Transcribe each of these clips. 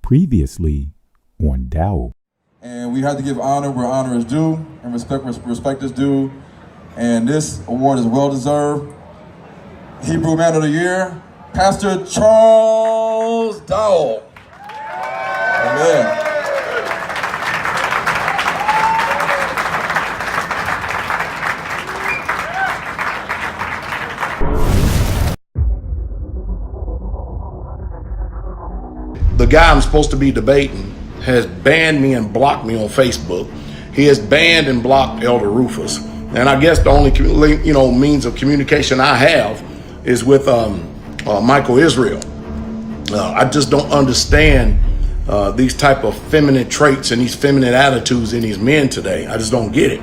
Previously on Dowell. And we have to give honor where honor is due and respect where respect is due. And this award is well deserved. Hebrew Man of the Year, Pastor Charles Dowell. Amen. The guy I'm supposed to be debating has banned me and blocked me on Facebook. He has banned and blocked Elder Rufus. And I guess the only means of communication I have is with Michael Israel. I just don't understand these type of feminine traits and these feminine attitudes in these men today. I just don't get it.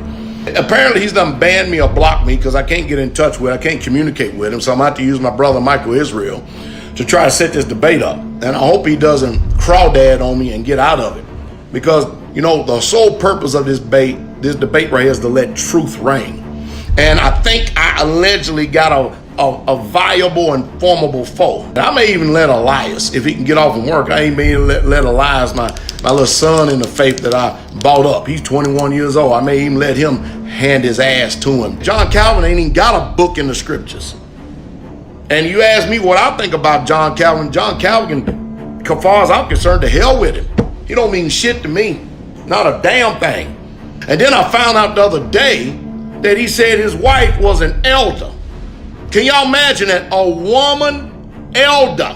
Apparently he's done banned me or blocked me because I can't get in touch with, I can't communicate with him. So I'm going to have to use my brother Michael Israel to try to set this debate up. And I hope he doesn't crawdad on me and get out of it. Because, the sole purpose of this debate right here is to let truth reign. And I think I allegedly got a viable and formidable foe. And I may even let Elias, if he can get off and work, I ain't may let Elias, my little son in the faith that I bought up. He's 21 years old. I may even let him hand his ass to him. John Calvin ain't even got a book in the scriptures. And you ask me what I think about John Calvin. John Calvin, as far as I'm concerned, to hell with him. He don't mean shit to me. Not a damn thing. And then I found out the other day that he said his wife was an elder. Can y'all imagine that? A woman elder.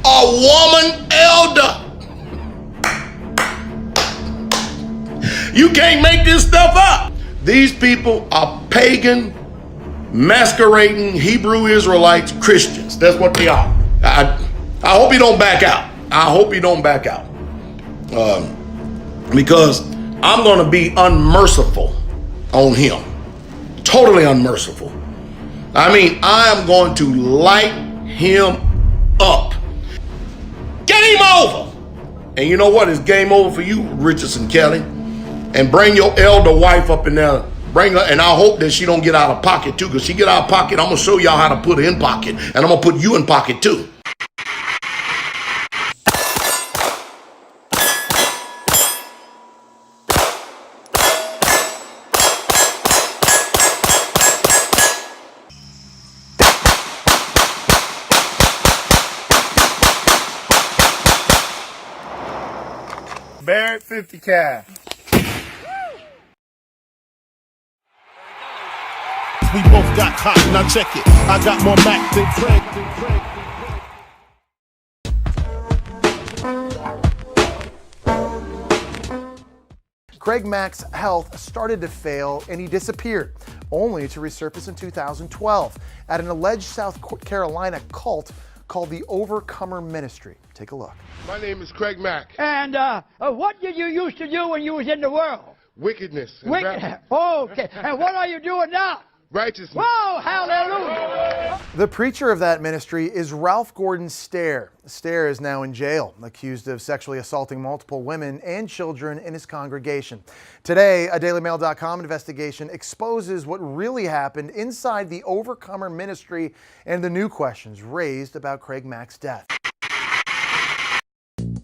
A woman elder. You can't make this stuff up. These people are pagan, masquerading Hebrew Israelites, Christians. That's what they are. I hope he don't back out. I hope he don't back out. Because I'm going to be unmerciful on him. Totally unmerciful. I mean, I am going to light him up. Get him over. And you know what? It's game over for you, Richardson Kelly. And bring your elder wife up in there. Bring her, and I hope that she don't get out of pocket too. Because she get out of pocket, I'm going to show y'all how to put her in pocket. And I'm going to put you in pocket too. Barrett 50 cal. We both got hot, now check it. I got more Mac than Craig. Craig Mack's health started to fail and he disappeared, only to resurface in 2012 at an alleged South Carolina cult called the Overcomer Ministry. Take a look. My name is Craig Mack. And what did you used to do when you was in the world? Wickedness. Okay. And what are you doing now? Righteousness. Whoa, hallelujah. The preacher of that ministry is Ralph Gordon Stair. Stair is now in jail, accused of sexually assaulting multiple women and children in his congregation. Today, a DailyMail.com investigation exposes what really happened inside the Overcomer Ministry and the new questions raised about Craig Mack's death.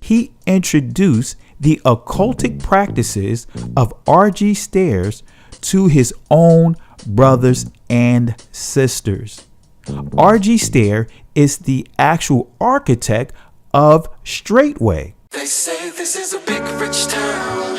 He introduced the occultic practices of R.G. Stairs to his own brothers and sisters. R.G. Stair is the actual architect of Straitway. They say this is a big rich town.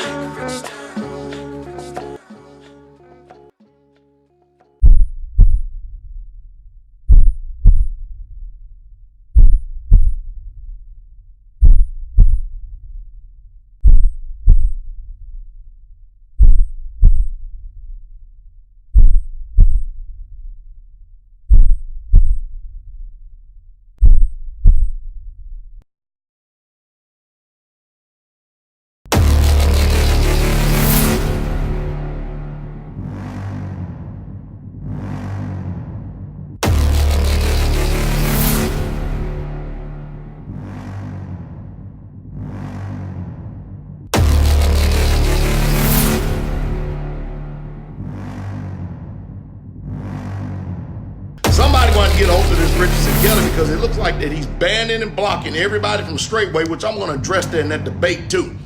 to get hold of this Richardson Kelly because it looks like that he's banning and blocking everybody from Straitway, which I'm going to address that in that debate too.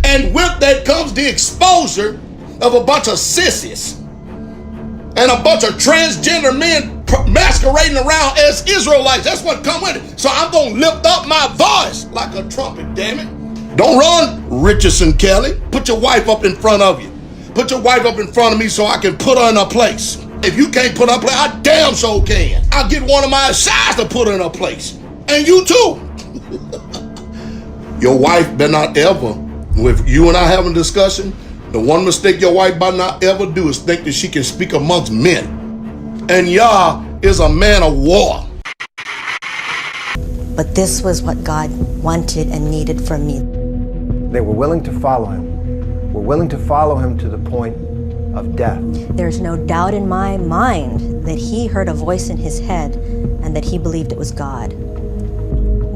And with that comes the exposure of a bunch of sissies and a bunch of transgender men masquerading around as Israelites. That's what come with it. So I'm going to lift up my voice like a trumpet, damn it. Don't run, Richardson Kelly. Put your wife up in front of you. Put your wife up in front of me so I can put her in her place. If you can't put her in her place, I damn so can. I'll get one of my sides to put her in her place. And you too. Your wife better not ever, if you and I having a discussion, the one mistake your wife better not ever do is think that she can speak amongst men. And Yah is a man of war. But this was what God wanted and needed from me. They were willing to follow him. Were willing to follow him to the point of death. There's no doubt in my mind that he heard a voice in his head and that he believed it was God.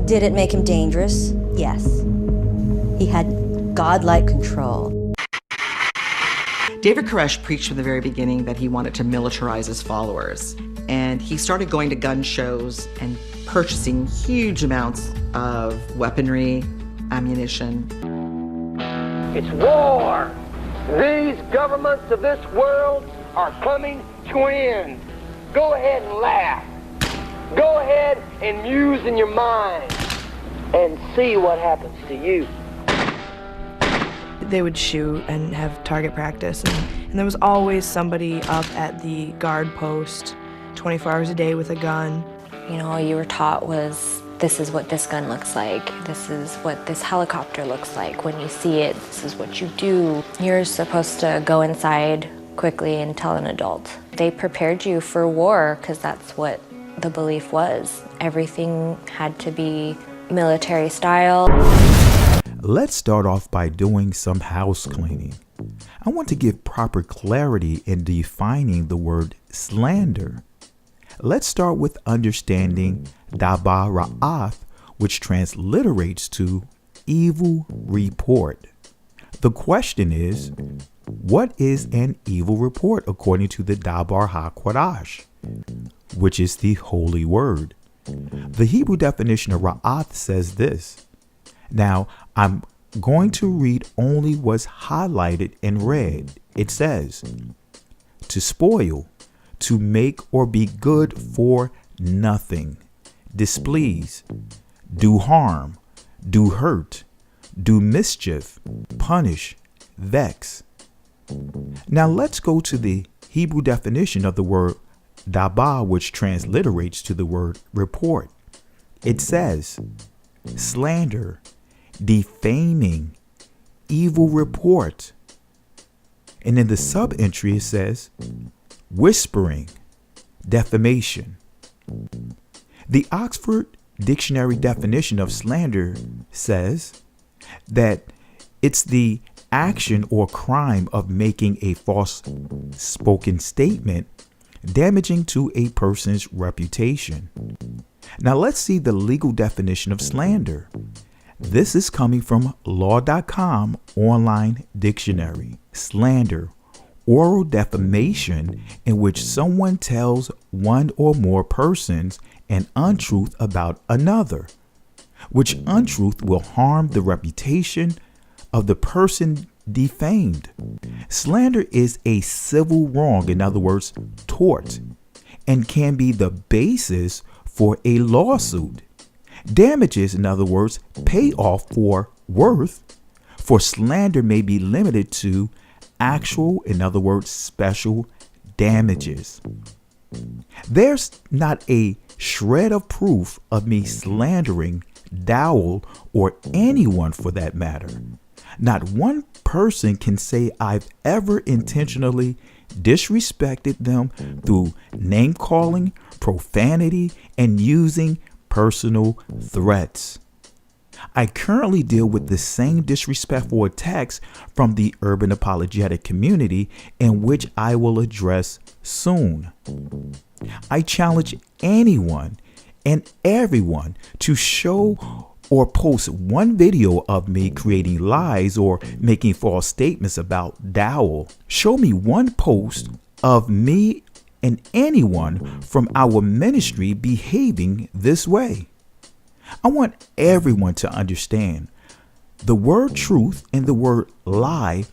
Did it make him dangerous? Yes. He had godlike control. David Koresh preached from the very beginning that he wanted to militarize his followers. And he started going to gun shows and purchasing huge amounts of weaponry, ammunition. It's war. These governments of this world are coming to an end. Go ahead and laugh. Go ahead and muse in your mind and see what happens to you. They would shoot and have target practice, and there was always somebody up at the guard post 24 hours a day with a gun. You know, all you were taught was, this is what this gun looks like, this is what this helicopter looks like. When you see it, this is what you do. You're supposed to go inside quickly and tell an adult. They prepared you for war because that's what the belief was. Everything had to be military style. Let's start off by doing some house cleaning. I want to give proper clarity in defining the word slander. Let's start with understanding daba ra'ath, which transliterates to evil report. The question is, what is an evil report according to the Dabar HaQuadash, which is the holy word? The Hebrew definition of ra'ath says this. Now, I'm going to read only what's highlighted in red. It says, to spoil, to make or be good for nothing, displease, do harm, do hurt, do mischief, punish, vex. Now let's go to the Hebrew definition of the word daba, which transliterates to the word report. It says, slander, defaming, evil report. And in the sub entry it says whispering, defamation. The Oxford Dictionary definition of slander says that it's the action or crime of making a false spoken statement damaging to a person's reputation. Now let's see the legal definition of slander. This is coming from law.com online dictionary. Slander, oral defamation in which someone tells one or more persons an untruth about another, which untruth will harm the reputation of the person defamed. Slander is a civil wrong, in other words, tort, and can be the basis for a lawsuit. Damages, in other words, payoff for worth for slander may be limited to actual, in other words, special damages. There's not a shred of proof of me slandering Dowell or anyone for that matter. Not one person can say I've ever intentionally disrespected them through name calling, profanity, and using personal threats. I currently deal with the same disrespectful attacks from the urban apologetic community, in which I will address soon. I challenge anyone and everyone to show or post one video of me creating lies or making false statements about Dowell. Show me one post of me and anyone from our ministry behaving this way. I want everyone to understand the word truth and the word lie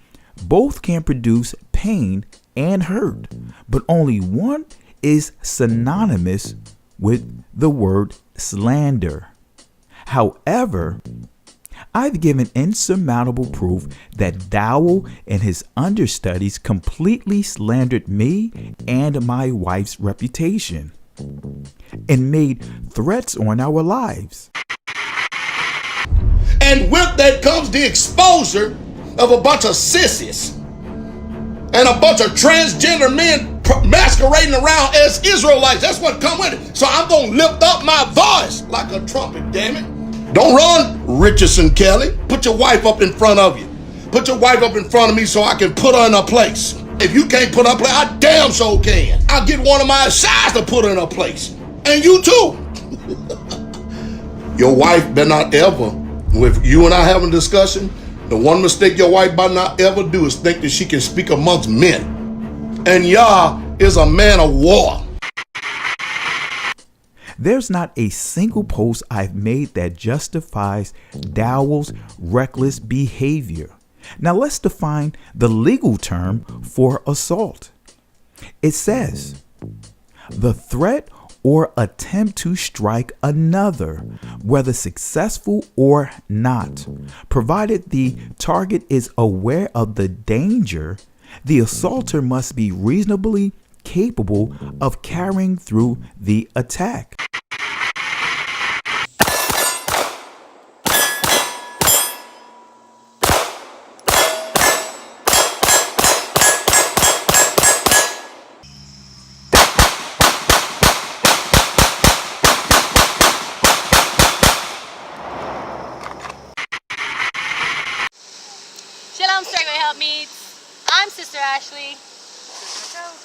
both can produce pain and hurt, but only one is synonymous with the word slander. However, I've given insurmountable proof that Dowell and his understudies completely slandered me and my wife's reputation and made threats on our lives. And with that comes the exposure of a bunch of sissies and a bunch of transgender men masquerading around as Israelites. That's what come with it. So I'm going to lift up my voice like a trumpet, damn it. Don't run, Richardson Kelly. Put your wife up in front of you. Put your wife up in front of me so I can put her in her place. If you can't put her in place, I damn so can. I'll get one of my sides to put her in her place. And you too. Your wife better not ever, with you and I having a discussion, the one mistake your wife better not ever do is think that she can speak amongst men. And Yah is a man of war. There's not a single post I've made that justifies Dowell's reckless behavior. Now let's define the legal term for assault. It says, the threat or attempt to strike another, whether successful or not, provided the target is aware of the danger, the assaulter must be reasonably capable of carrying through the attack. Shalom, Straitway Help Meets. I'm Sister Ashley.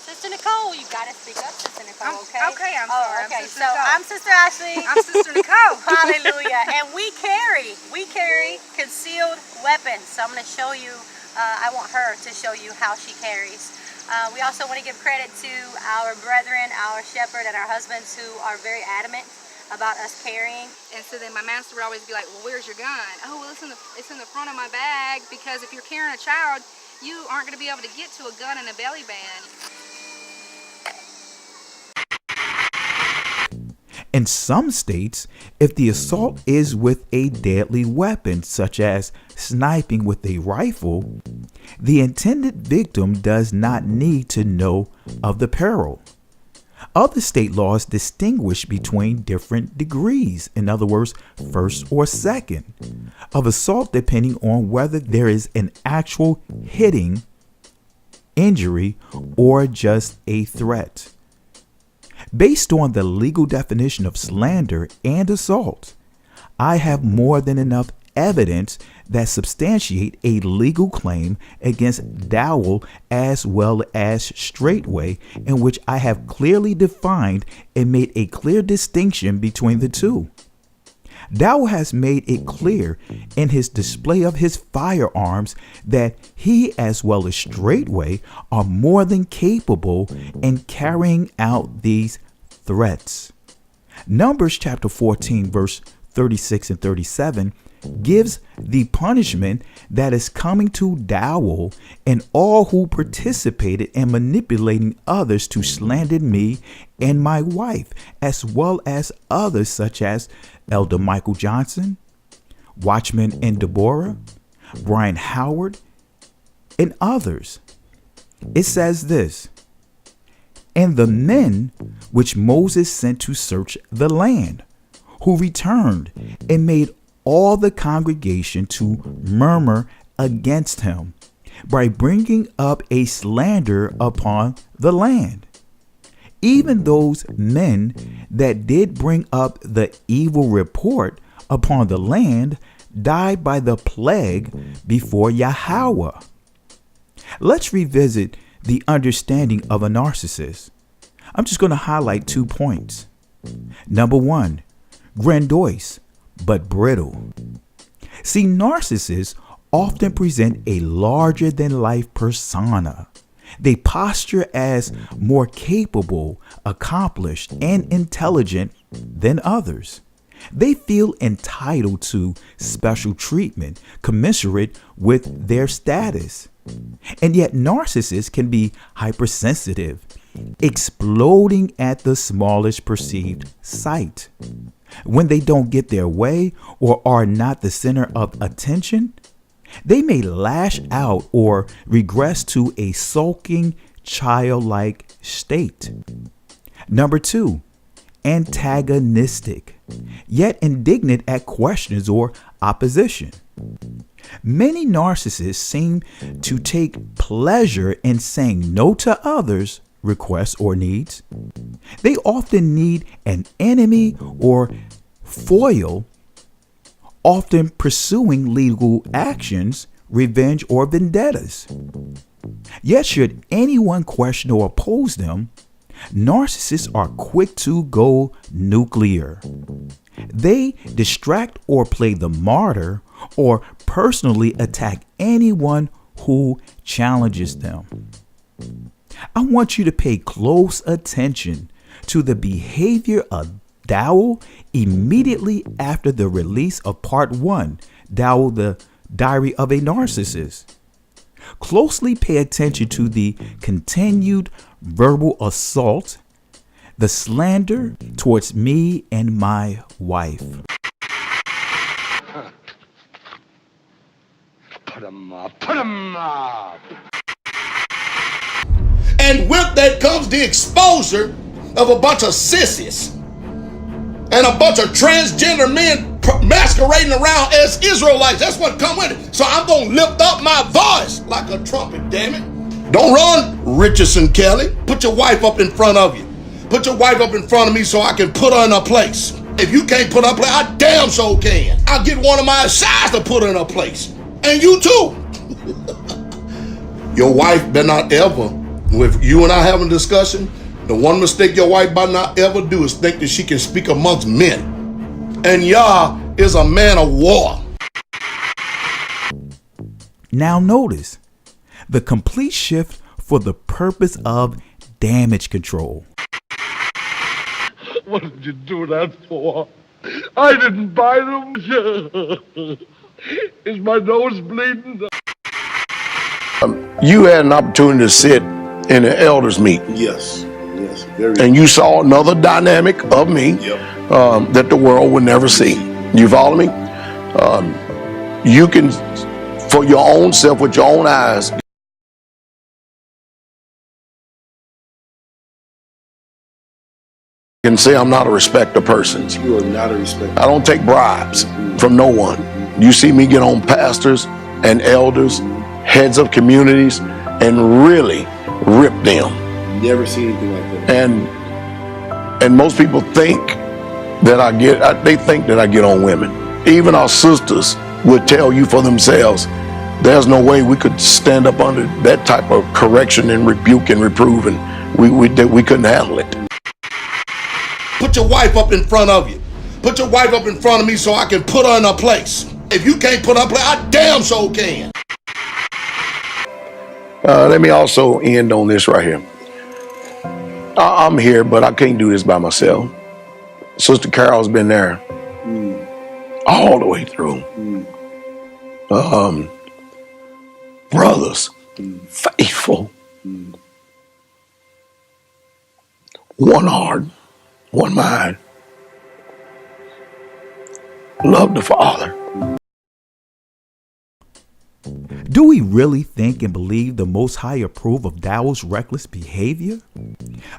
Sister Nicole, you gotta speak up, Sister Nicole, okay? Okay, I'm sorry. Okay, so I'm Sister Ashley. I'm Sister Nicole. Hallelujah. And we carry concealed weapons. So I'm gonna show you, I want her to show you how she carries. We also want to give credit to our brethren, our shepherd, and our husbands who are very adamant about us carrying. And so then my master would always be like, well, where's your gun? Oh, well, it's in the front of my bag, because if you're carrying a child, you aren't going to be able to get to a gun and a belly band. In some states, if the assault is with a deadly weapon, such as sniping with a rifle, the intended victim does not need to know of the peril. Other state laws distinguish between different degrees, in other words, first or second, of assault depending on whether there is an actual hitting, injury, or just a threat. Based on the legal definition of slander and assault, I have more than enough evidence that substantiate a legal claim against Dowell as well as Straitway, in which I have clearly defined and made a clear distinction between the two. Dowell has made it clear in his display of his firearms that he as well as Straitway are more than capable in carrying out these threats. Numbers chapter 14 verse 36 and 37 gives the punishment that is coming to Dowell and all who participated in manipulating others to slander me and my wife, as well as others such as Elder Michael Johnson, Watchman and Deborah, Brian Howard, and others. It says this, and the men which Moses sent to search the land, who returned and made all the congregation to murmur against him by bringing up a slander upon the land. Even those men that did bring up the evil report upon the land died by the plague before Yahweh. Let's revisit the understanding of a narcissist. I'm just going to highlight 2 points. Number 1, grandiose, but brittle. See, narcissists often present a larger than life persona. They posture as more capable, accomplished, and intelligent than others. They feel entitled to special treatment commensurate with their status. And yet narcissists can be hypersensitive, exploding at the smallest perceived sight. When they don't get their way or are not the center of attention, they may lash out or regress to a sulking, childlike state. Number 2, antagonistic, yet indignant at questions or opposition. Many narcissists seem to take pleasure in saying no to others' requests or needs. They often need an enemy or foil, often pursuing legal actions, revenge, or vendettas. Yet should anyone question or oppose them, narcissists are quick to go nuclear. They distract or play the martyr or personally attack anyone who challenges them. I want you to pay close attention to the behavior of Dowell immediately after the release of Part 1, Dowell, the Diary of a Narcissist. Closely pay attention to the continued verbal assault, the slander towards me and my wife. Put 'em up, put 'em up. And with that comes the exposure of a bunch of sissies and a bunch of transgender men masquerading around as Israelites. That's what come with it. So I'm going to lift up my voice like a trumpet, damn it. Don't run, Richardson Kelly. Put your wife up in front of you. Put your wife up in front of me so I can put her in her place. If you can't put her in place, I damn sure can. I'll get one of my sides to put her in her place. And you too. Your wife better not ever, with you and I having a discussion, the one mistake your wife better not ever do is think that she can speak amongst men. And Yah is a man of war. Now notice the complete shift for the purpose of damage control. What did you do that for? I didn't buy them. Is my nose bleeding? You had an opportunity to sit in an elders meeting. Yes. Very. And you saw another dynamic of me that the world would never see. You follow me? You can, for your own self, with your own eyes, can say I'm not a respecter of persons. You are not a respecter. I don't take bribes from no one. You see me get on pastors and elders, heads of communities, and really rip them. Never seen anything like that. And most people think that they think that I get on women. Even our sisters would tell you for themselves, there's no way we could stand up under that type of correction and rebuke and reprove, and we couldn't handle it. Put your wife up in front of you. Put your wife up in front of me so I can put her in her place. If you can't put her in her place, I damn sure can. Let me also end on this right here. I'm here, but I can't do this by myself. Sister Carol's been there all the way through. Brothers, faithful, one heart, one mind, love the Father. Do we really think and believe the Most High approve of Dowell's reckless behavior?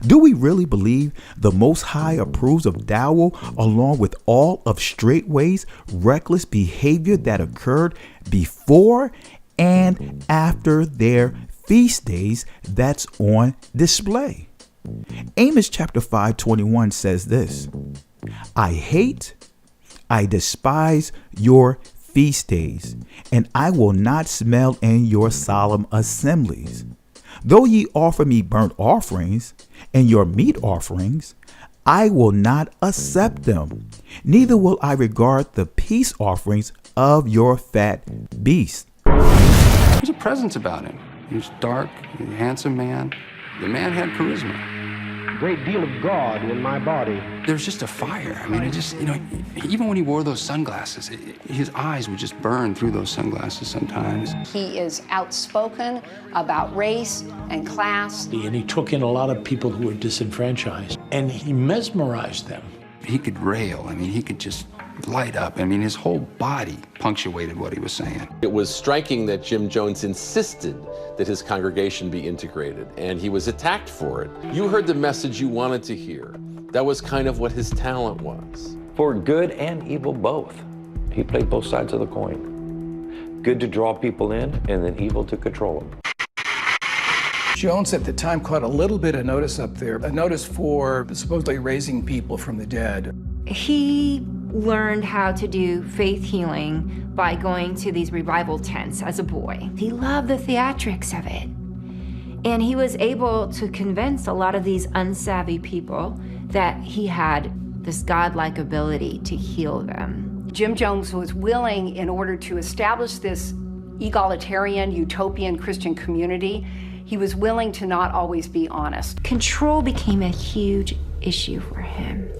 Do we really believe the Most High approves of Dowell along with all of Straitway's reckless behavior that occurred before and after their feast days that's on display? Amos chapter 5:21 says this: I despise your feast days, and I will not smell in your solemn assemblies. Though ye offer me burnt offerings and your meat offerings, I will not accept them, neither will I regard the peace offerings of your fat beast. There's a presence about him. He was dark, a handsome man. The man had charisma. Great deal of God in my body. There's just a fire. I mean, it just, even when he wore those sunglasses, his eyes would just burn through those sunglasses sometimes. He is outspoken about race and class. And he took in a lot of people who were disenfranchised, and he mesmerized them. He could rail. I mean, he could just light up. I mean, his whole body punctuated what he was saying. It was striking that Jim Jones insisted that his congregation be integrated, and he was attacked for it. You heard the message you wanted to hear. That was kind of what his talent was. For good and evil both. He played both sides of the coin. Good to draw people in, and then evil to control them. Jones at the time caught a little bit of notice up there, a notice for supposedly raising people from the dead. He learned how to do faith healing by going to these revival tents as a boy. He loved the theatrics of it. And he was able to convince a lot of these unsavvy people that he had this godlike ability to heal them. Jim Jones was willing, in order to establish this egalitarian, utopian Christian community, he was willing to not always be honest. Control became a huge issue for him.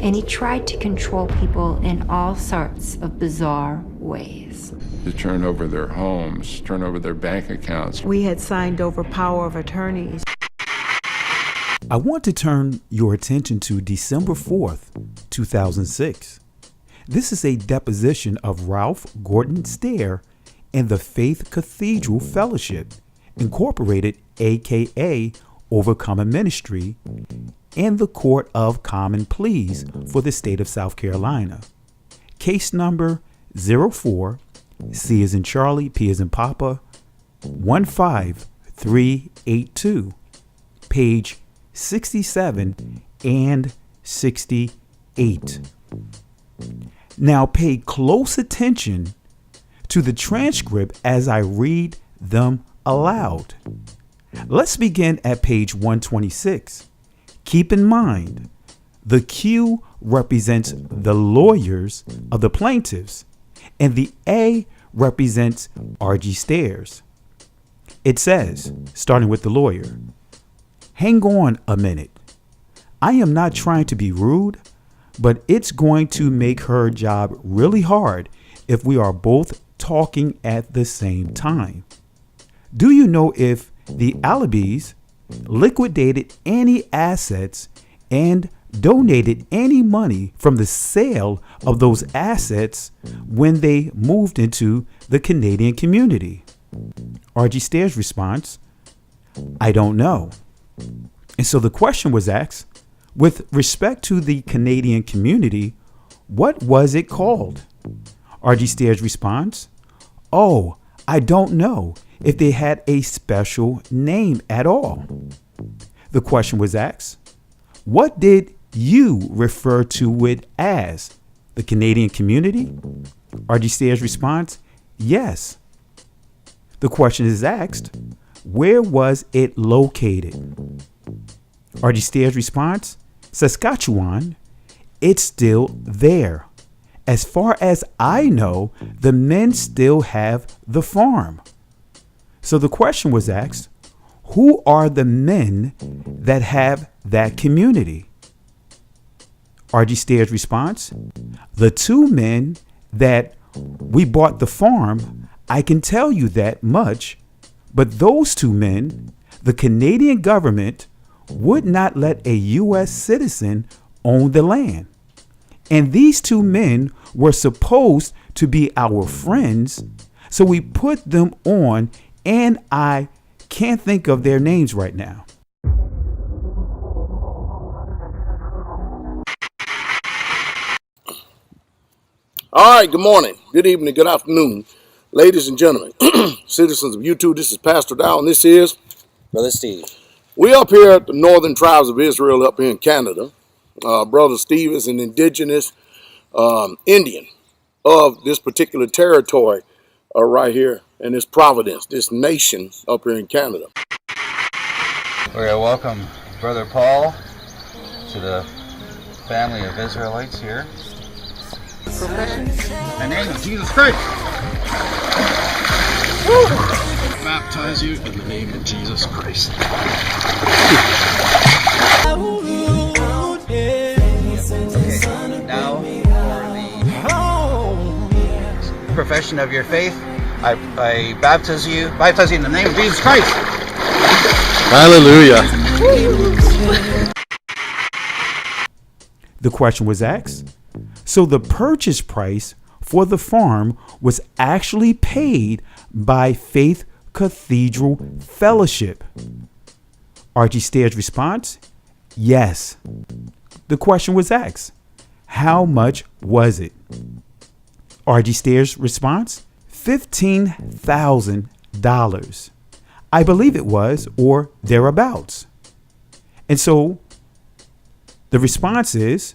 And he tried to control people in all sorts of bizarre ways. To turn over their homes, turn over their bank accounts. We had signed over power of attorneys. I want to turn your attention to December 4th, 2006. This is a deposition of Ralph Gordon Stair and the Faith Cathedral Fellowship, Incorporated, aka Overcoming Ministry, and the Court of Common Pleas for the state of South Carolina. Case number 04, C as in Charlie, P as in Papa, 15382, page 67 and 68. Now pay close attention to the transcript as I read them aloud. Let's begin at page 126. Keep in mind, the Q represents the lawyers of the plaintiffs, and the A represents R.G. Stairs. It says, starting with the lawyer, hang on a minute. I am not trying to be rude, but it's going to make her job really hard if we are both talking at the same time. Do you know if the Alibis liquidated any assets and donated any money from the sale of those assets when they moved into the Canadian community? R.G. Stair's response, I don't know. And so the question was asked, with respect to the Canadian community, what was it called? R.G. Stair's response, oh, I don't know if they had a special name at all. The question was asked, what did you refer to it as? The Canadian community? R.G. Stair's response, yes. The question is asked, where was it located? R.G. Stair's response, Saskatchewan. It's still there. As far as I know, the men still have the farm. So the question was asked, who are the men that have that community? R.G. Stair's response, the two men that we bought the farm, I can tell you that much, but those two men, the Canadian government would not let a U.S. citizen own the land. And these two men were supposed to be our friends, so we put them on, and I can't think of their names right now. All right, good morning, good evening, good afternoon, ladies and gentlemen, citizens of YouTube. This is Pastor Dowell, and this is Brother Steve. We up here at the Northern Tribes of Israel up here in Canada. Brother Steve is an indigenous Indian of this particular territory right here in this province, this nation up here in Canada. We're going to welcome Brother Paul to the family of Israelites here. Profession? In the name of Jesus Christ. Baptize you in the name of Jesus Christ. Okay, now for the profession of your faith, I baptize you in the name of Jesus Christ. Hallelujah. The question was asked. So the purchase price for the farm was actually paid by Faith Cathedral Fellowship. R.G. Stair's response, yes. The question was asked, how much was it? R.G. Stair's response, $15,000. I believe it was, or thereabouts. And so the response is,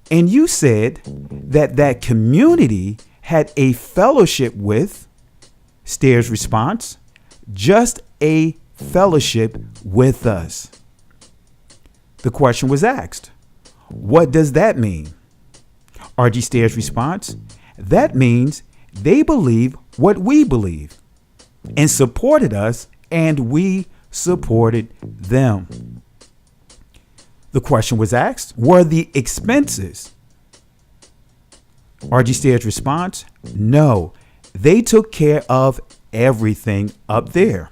and you said that community had a fellowship with, Stair's response, just a fellowship with us. The question was asked, what does that mean? R.G. Stair's response, that means they believe what we believe and supported us, and we supported them. The question was asked, were the expenses? R.G. Stair's response, no, they took care of everything up there.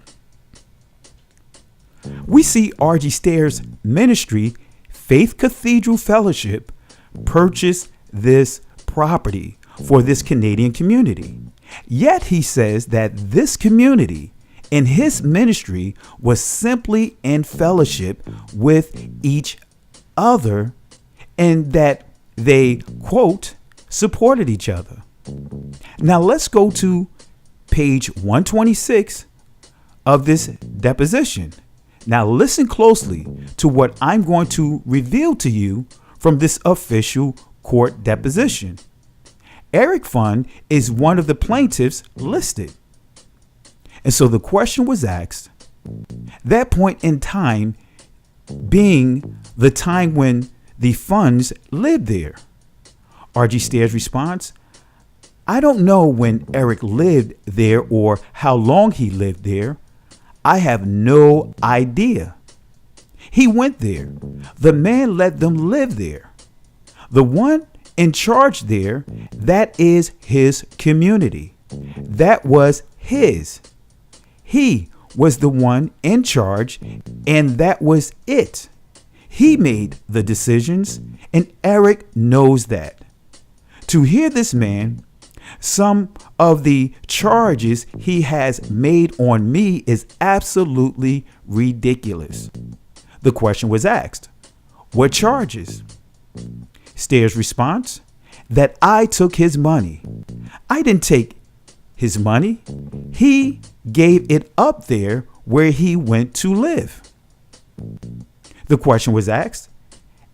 We see R.G. Stair's ministry, Faith Cathedral Fellowship, purchase this property for this Canadian community. Yet he says that this community in his ministry was simply in fellowship with each other, and that they, quote, supported each other. Now let's go to page 126 of this deposition. Now listen closely to what I'm going to reveal to you from this official court deposition. Eric Fund is one of the plaintiffs listed. And so the question was asked, that point in time being the time when the funds lived there. R.G. Stair's response, I don't know when Eric lived there or how long he lived there. I have no idea. He went there. The man let them live there. The one in charge there, that is his community. That was his. He was the one in charge, and that was it. He made the decisions, and Eric knows that. To hear this man, some of the charges he has made on me is absolutely ridiculous. The question was asked, what charges? Stair's response, that I took his money. I didn't take his money. He gave it up there where he went to live. The question was asked,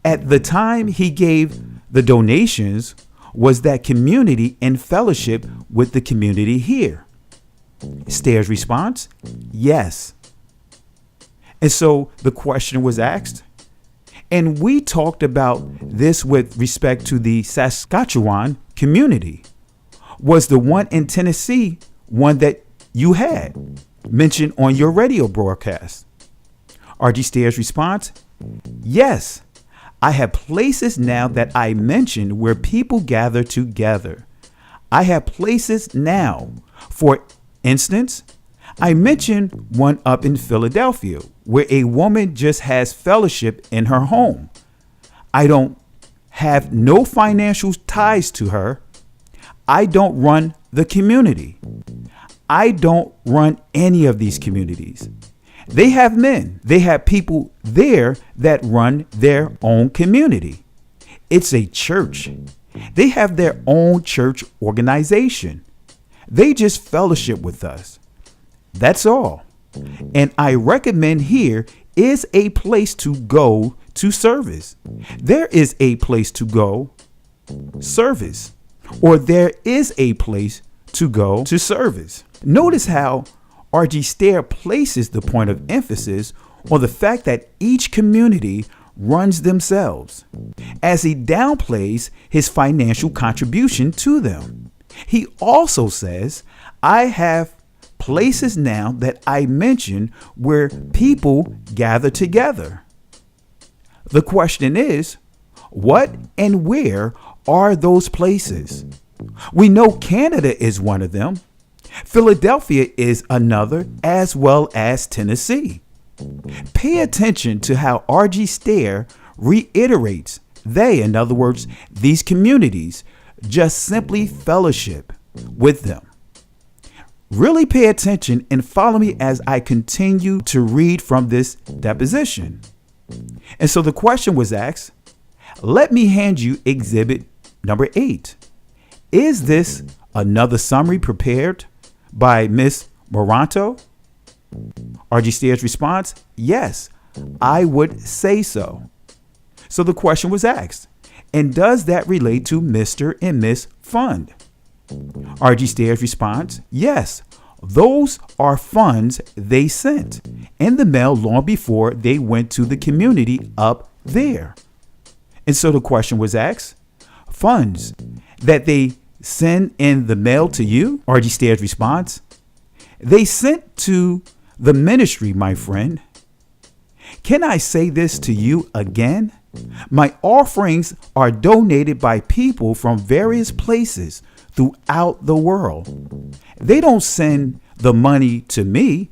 at the time he gave the donations, was that community in fellowship with the community here? Stair's response, yes. And so the question was asked, and we talked about this with respect to the Saskatchewan community. Was the one in Tennessee one that you had mentioned on your radio broadcast? R.G. Stair's response, yes. I have places now that I mentioned where people gather together. I have places now. For instance, I mentioned one up in Philadelphia where a woman just has fellowship in her home. I don't have no financial ties to her. I don't run the community. I don't run any of these communities. They have men. They have people there that run their own community. It's a church. They have their own church organization. They just fellowship with us. That's all. And I recommend here is a place to go to service. There is a place to go service, or there is a place to go to service. Notice how R.G. Stair places the point of emphasis on the fact that each community runs themselves, as he downplays his financial contribution to them. He also says, I have places now that I mention where people gather together. The question is, what and where are those places? We know Canada is one of them. Philadelphia is another, as well as Tennessee. Pay attention to how R.G. Stair reiterates they, in other words, these communities, just simply fellowship with them. Really pay attention and follow me as I continue to read from this deposition. And so the question was asked, let me hand you exhibit number 8. Is this another summary prepared by Miss Moranto? R.G. Stair's response, yes, I would say so. So the question was asked, and does that relate to Mr. and Miss Fund? R.G. Stair's response, yes, those are funds they sent in the mail long before they went to the community up there. And so the question was asked, funds that they send in the mail to you? R.G. Stair's response, they sent to the ministry, my friend. Can I say this to you again? My offerings are donated by people from various places throughout the world. They don't send the money to me.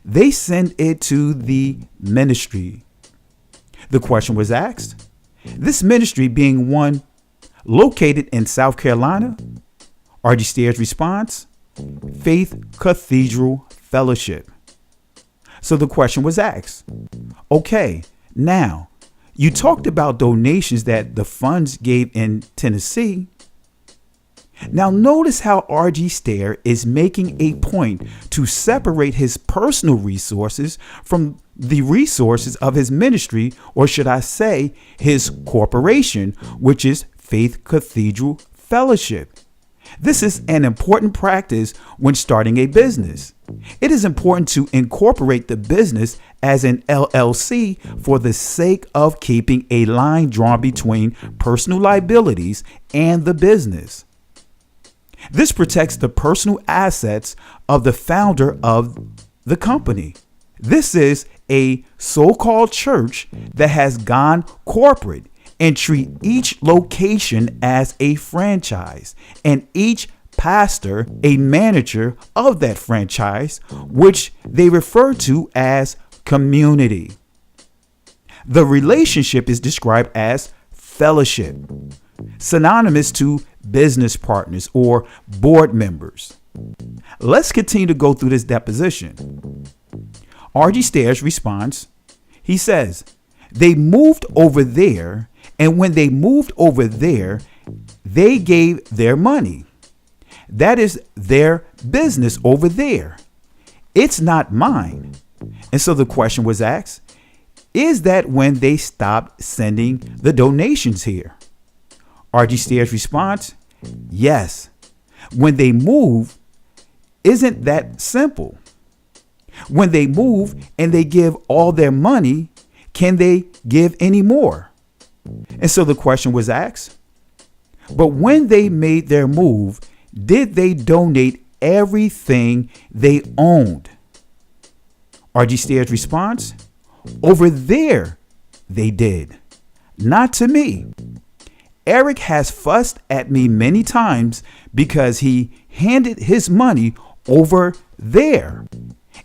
They send it to the ministry. The question was asked, this ministry being one located in South Carolina? R.G. Stair's response, Faith Cathedral Fellowship. So the question was asked, okay, now you talked about donations that the funds gave in Tennessee. Now notice how R.G. Stair is making a point to separate his personal resources from the resources of his ministry, or should I say his corporation, which is Faith Cathedral Fellowship. This is an important practice when starting a business. It is important to incorporate the business as an LLC for the sake of keeping a line drawn between personal liabilities and the business. This protects the personal assets of the founder of the company. This is a so-called church that has gone corporate and treat each location as a franchise and each pastor a manager of that franchise, which they refer to as community. The relationship is described as fellowship, synonymous to business partners or board members. Let's continue to go through this deposition. R.G. Stair's response, he says, they moved over there, and when they moved over there, they gave their money. That is their business over there. It's not mine. And so the question was asked, is that when they stopped sending the donations here? R.G. Stair's response, yes. When they move, isn't that simple? When they move and they give all their money, can they give any more? And so the question was asked, but when they made their move, did they donate everything they owned? R.G. Stair's response, over there they did, not to me. Eric has fussed at me many times because he handed his money over there.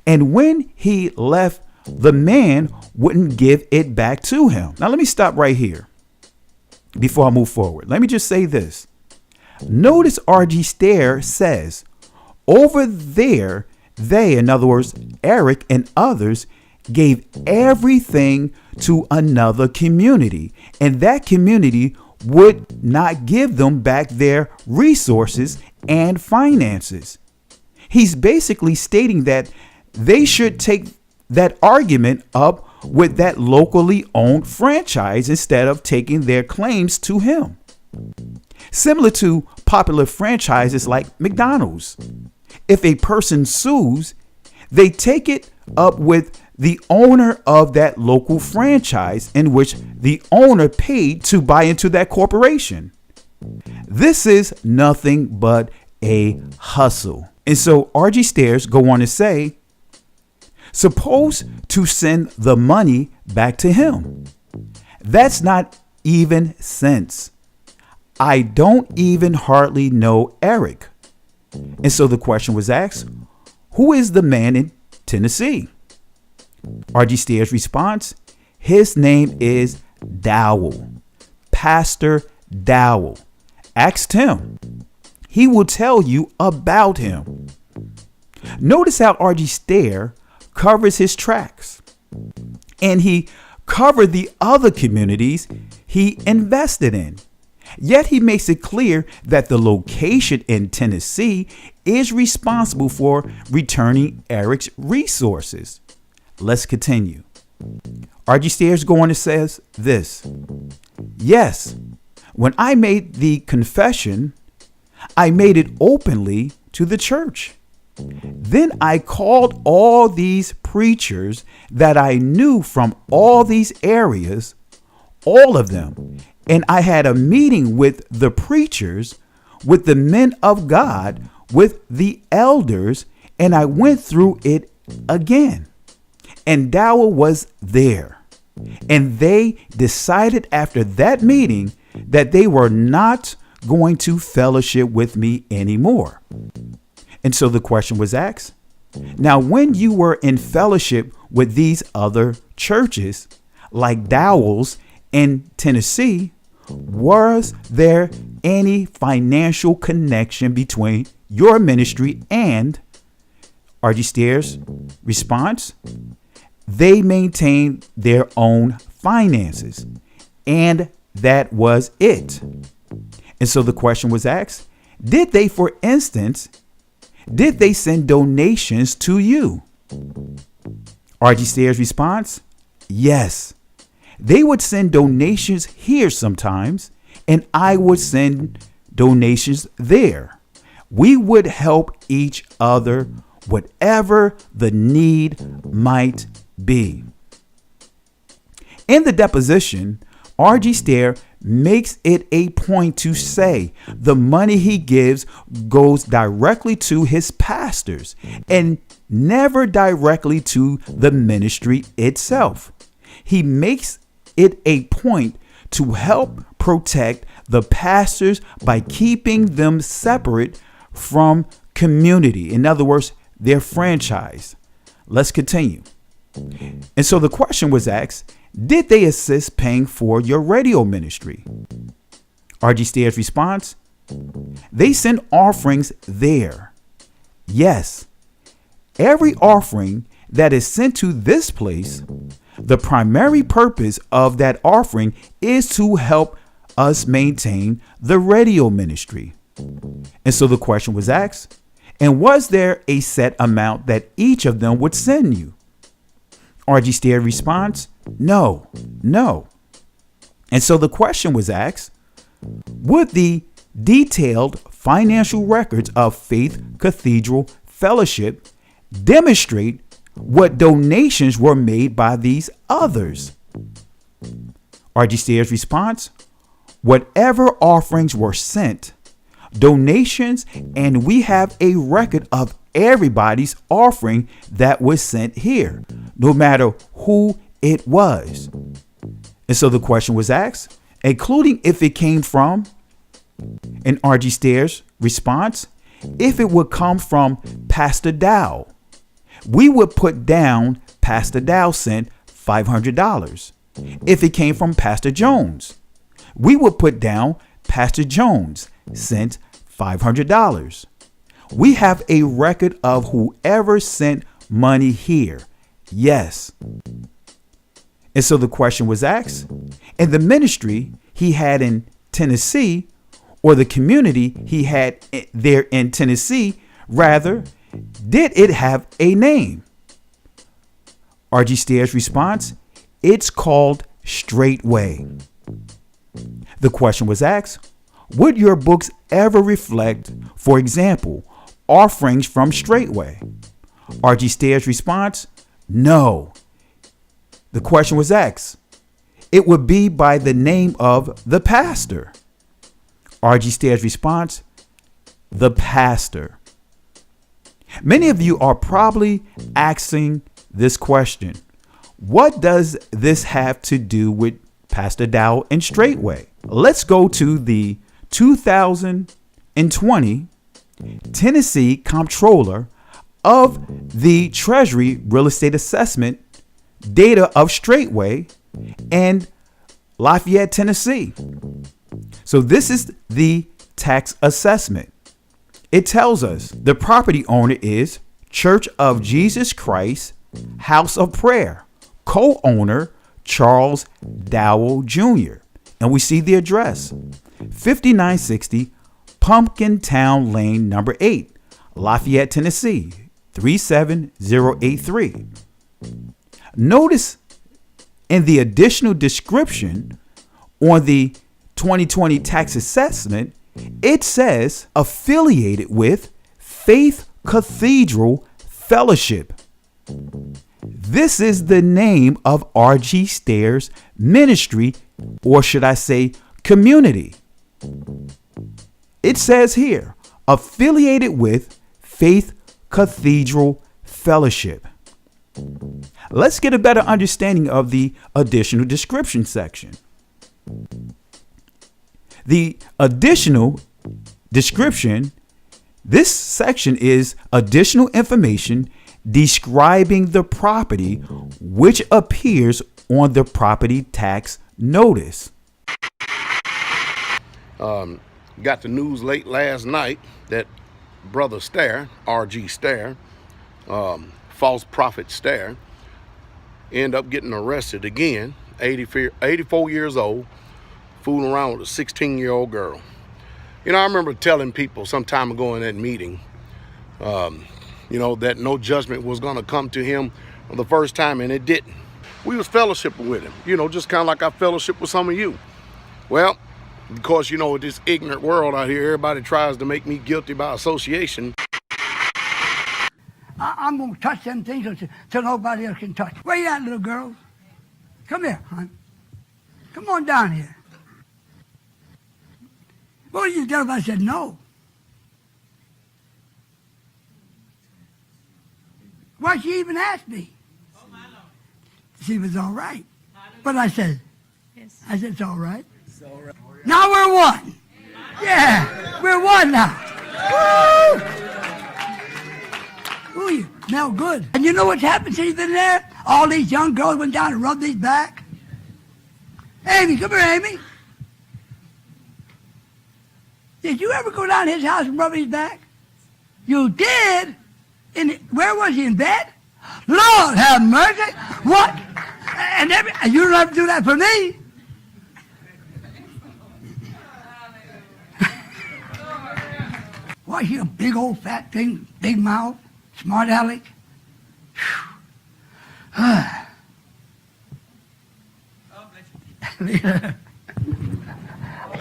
And when he left, the man wouldn't give it back to him. Now, let me stop right here before I move forward. Let me just say this. Notice R.G. Stair says, over there, they, in other words, Eric and others, gave everything to another community. And that community would not give them back their resources and finances. He's basically stating that they should take that argument up with that locally owned franchise instead of taking their claims to him. Similar to popular franchises like McDonald's. If a person sues, they take it up with the owner of that local franchise in which the owner paid to buy into that corporation. This is nothing but a hustle. And so R.G. Stairs go on to say, supposed to send the money back to him. That's not even sense. I don't even hardly know Eric. And so the question was asked, who is the man in Tennessee? R.G. Stairs' response, his name is Dowell, Pastor Dowell. Ask him. He will tell you about him. Notice how R.G. Stair covers his tracks. And he covered the other communities he invested in. Yet he makes it clear that the location in Tennessee is responsible for returning Eric's resources. Let's continue. R.G. Stairs go on and says this. Yes, when I made the confession, I made it openly to the church. Then I called all these preachers that I knew from all these areas, all of them, and I had a meeting with the preachers, with the men of God, with the elders, and I went through it again. And Dowell was there. And they decided after that meeting that they were not going to fellowship with me anymore. And so the question was asked, now when you were in fellowship with these other churches, like Dowell's in Tennessee, was there any financial connection between your ministry and R.G. Stairs' response? They maintained their own finances, and that was it. And so the question was asked, did they, for instance, did they send donations to you? R.G. Stairs' response, yes. They would send donations here sometimes, and I would send donations there. We would help each other, whatever the need might be. In the deposition, R.G. Stair makes it a point to say the money he gives goes directly to his pastors and never directly to the ministry itself. He makes it a point to help protect the pastors by keeping them separate from community. In other words, their franchise. Let's continue. And so the question was asked, did they assist paying for your radio ministry? R.G. Stairs' response, they send offerings there. Yes, every offering that is sent to this place, the primary purpose of that offering is to help us maintain the radio ministry. And so the question was asked, and was there a set amount that each of them would send you? R.G. Stair responds, no. And so the question was asked, would the detailed financial records of Faith Cathedral Fellowship demonstrate what donations were made by these others? R.G. Stair's response, whatever offerings were sent, donations, and we have a record of everybody's offering that was sent here, no matter who it was. And so the question was asked, including if it came from, and R.G. Stair's response, if it would come from Pastor Dowell, we would put down Pastor Dowell sent $500. If it came from Pastor Jones, we would put down Pastor Jones sent $500. We have a record of whoever sent money here. Yes. And so the question was asked, in the ministry he had in Tennessee, or the community he had there in Tennessee, rather, did it have a name? R.G. Stair's response, it's called Straitway. The question was asked, would your books ever reflect, for example, offerings from Straitway? R.G. Stair's response, no, the question was asked, it would be by the name of the pastor. R.G. Stair's response, the pastor. Many of you are probably asking this question. What does this have to do with Pastor Dowell and Straitway? Let's go to the 2020 Tennessee Comptroller of the Treasury Real Estate Assessment data of Straitway and Lafayette, Tennessee. So this is the tax assessment. It tells us the property owner is Church of Jesus Christ, House of Prayer, co-owner Charles Dowell Jr. And we see the address, 5960 Pumpkin Town Lane, number 8, Lafayette, Tennessee, 37083. Notice in the additional description on the 2020 tax assessment, it says affiliated with Faith Cathedral Fellowship. This is the name of R.G. Stair's ministry, or should I say community. It says here, affiliated with Faith Cathedral Fellowship. Let's get a better understanding of the additional description section. The additional description, this section is additional information describing the property which appears on the property tax notice. Got the news late last night that Brother Stair, R.G. Stair, false prophet Stair, end up getting arrested again, 84 years old, fooling around with a 16-year-old girl. You know, I remember telling people some time ago in that meeting, that no judgment was going to come to him the first time, and it didn't. We was fellowshipping with him, just kind of like I fellowship with some of you. Well, because, this ignorant world out here, everybody tries to make me guilty by association. I'm going to touch them things until nobody else can touch. Where you at, little girl? Come here, hon. Come on down here. What did you tell if I said no? Why she even asked me? See if it's all right. But I said, it's all right. Now we're one. Yeah, we're one now. Woo! Ooh, you smell good. And you know what's happened since he's been there? All these young girls went down and rubbed his back. Amy, come here, Amy. Did you ever go down to his house and rub his back? You did? Where was he, in bed? Lord have mercy. What? And you don't have to do that for me. Why, he a big old fat thing, big mouth, smart aleck.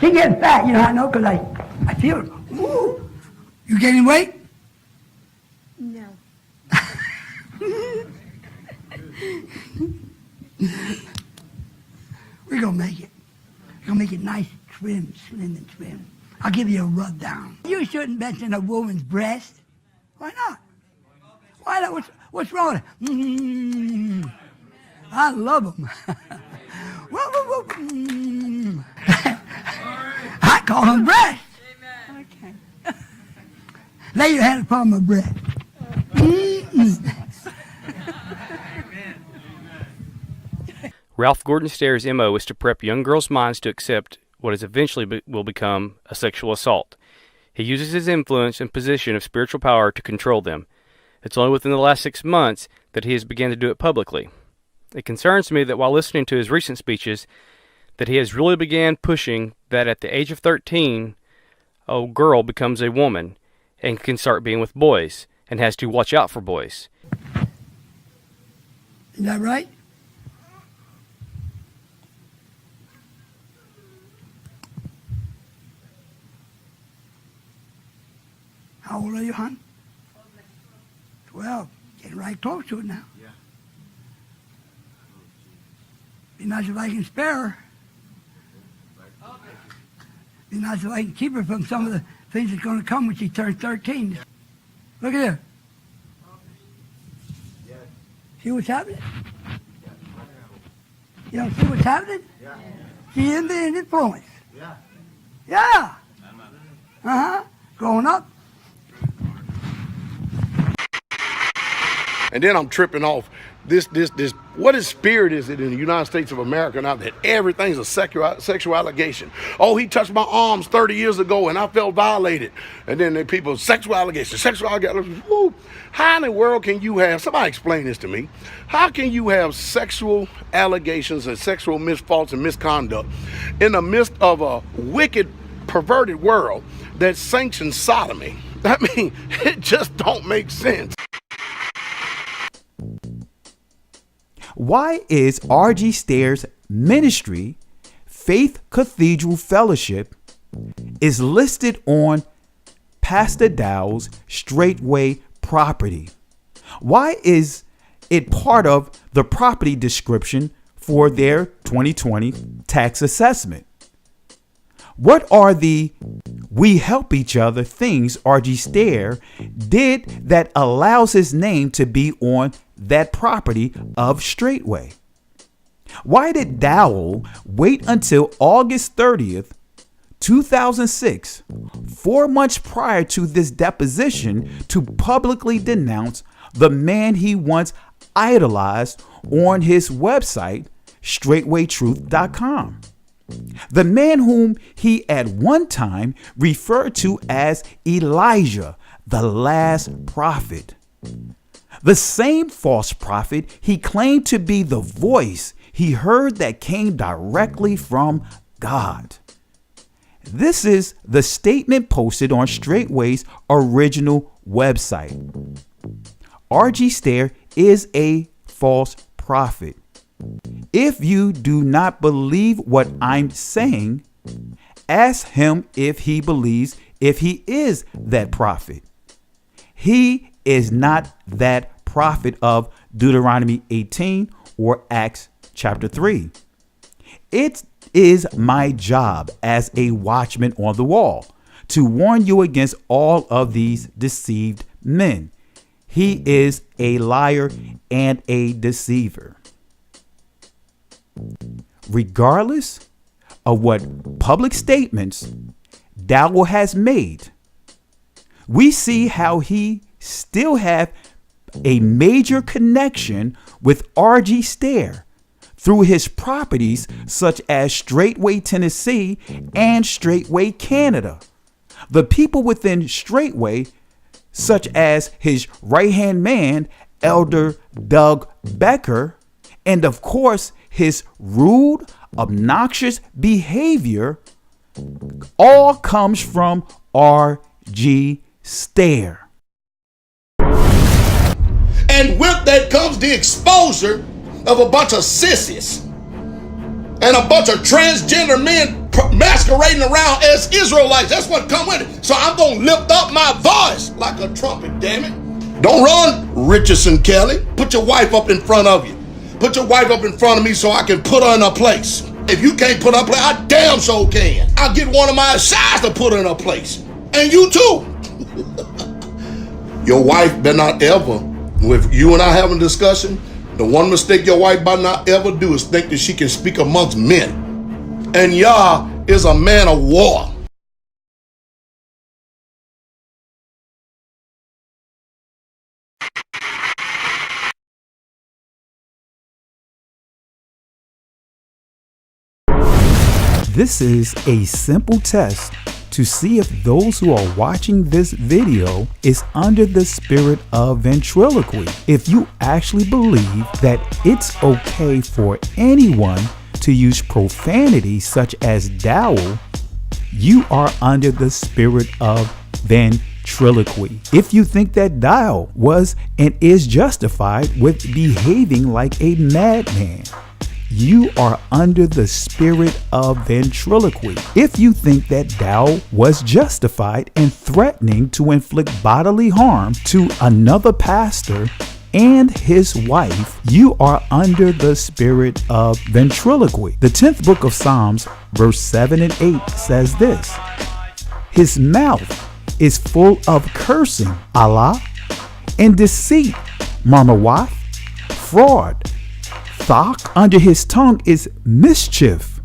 She getting fat, I know, because I feel it. Ooh. You gaining weight? No. We're going to make it. We're going to make it nice, trim, slim, and trim. I'll give you a rub down. You shouldn't mention a woman's breast. Why not? Why not? What's wrong with it? I love them. I call them breasts. Okay. Lay your hand upon my breast. Ralph Gordon Stair's MO is to prep young girls' minds to accept what is eventually will become a sexual assault. He uses his influence and position of spiritual power to control them. It's only within the last 6 months that he has begun to do it publicly. It concerns me that while listening to his recent speeches, that he has really began pushing that at the age of 13, a girl becomes a woman and can start being with boys and has to watch out for boys. Is that right? How old are you, hon? 12. Getting right close to it now. Be nice if I can spare her. Be nice if I can keep her from some of the things that's going to come when she turns 13. Look at her. See what's happening? You don't see what's happening? She is being influenced. Yeah. Uh-huh. Growing up. And then I'm tripping off this, what is spirit is it in the United States of America now that everything's a sexual allegation? Oh, he touched my arms 30 years ago and I felt violated. And then people, sexual allegations. Woo. How in the world can you have, somebody explain this to me, how can you have sexual allegations and sexual misfaults and misconduct in the midst of a wicked, perverted world that sanctions sodomy? I mean, it just don't make sense. Why is R.G. Stair's ministry, Faith Cathedral Fellowship, is listed on Pastor Dowell's Straitway property? Why is it part of the property description for their 2020 tax assessment? What are the we help each other things R.G. Stair did that allows his name to be on that property of Straitway? Why did Dowell wait until August 30th, 2006, 4 months prior to this deposition, to publicly denounce the man he once idolized on his website, straightwaytruth.com? The man whom he at one time referred to as Elijah, the last prophet. The same false prophet he claimed to be the voice he heard that came directly from God. This is the statement posted on Straitway's original website. R.G. Stair is a false prophet. If you do not believe what I'm saying, ask him if he believes if he is that prophet. He is not that prophet of Deuteronomy 18 or Acts chapter 3. It is my job as a watchman on the wall to warn you against all of these deceived men. He is a liar and a deceiver. Regardless of what public statements Dowell has made, we see how he still have a major connection with R.G. Stair through his properties such as Straitway, Tennessee and Straitway, Canada. The people within Straitway, such as his right-hand man, Elder Doug Becker, and of course his rude, obnoxious behavior, all comes from R.G. Stair. And with that comes the exposure of a bunch of sissies and a bunch of transgender men masquerading around as Israelites. That's what come with it. So I'm going to lift up my voice like a trumpet, damn it. Don't run, Richardson Kelly. Put your wife up in front of you. Put your wife up in front of me so I can put her in her place. If you can't put her in place, I damn sure can. I'll get one of my sides to put her in her place. And you too. Your wife better not ever, with you and I having a discussion, the one mistake your wife better not ever do is think that she can speak amongst men. And Yah is a man of war. This is a simple test to see if those who are watching this video is under the spirit of ventriloquy. If you actually believe that it's okay for anyone to use profanity such as Dowell, you are under the spirit of ventriloquy. If you think that Dowell was and is justified with behaving like a madman, you are under the spirit of ventriloquy. If you think that Dowell was justified in threatening to inflict bodily harm to another pastor and his wife, you are under the spirit of ventriloquy. The 10th book of Psalms, verse 7 and 8 says this: his mouth is full of cursing, Allah, and deceit, marmawath, fraud. Thok, under his tongue is mischief,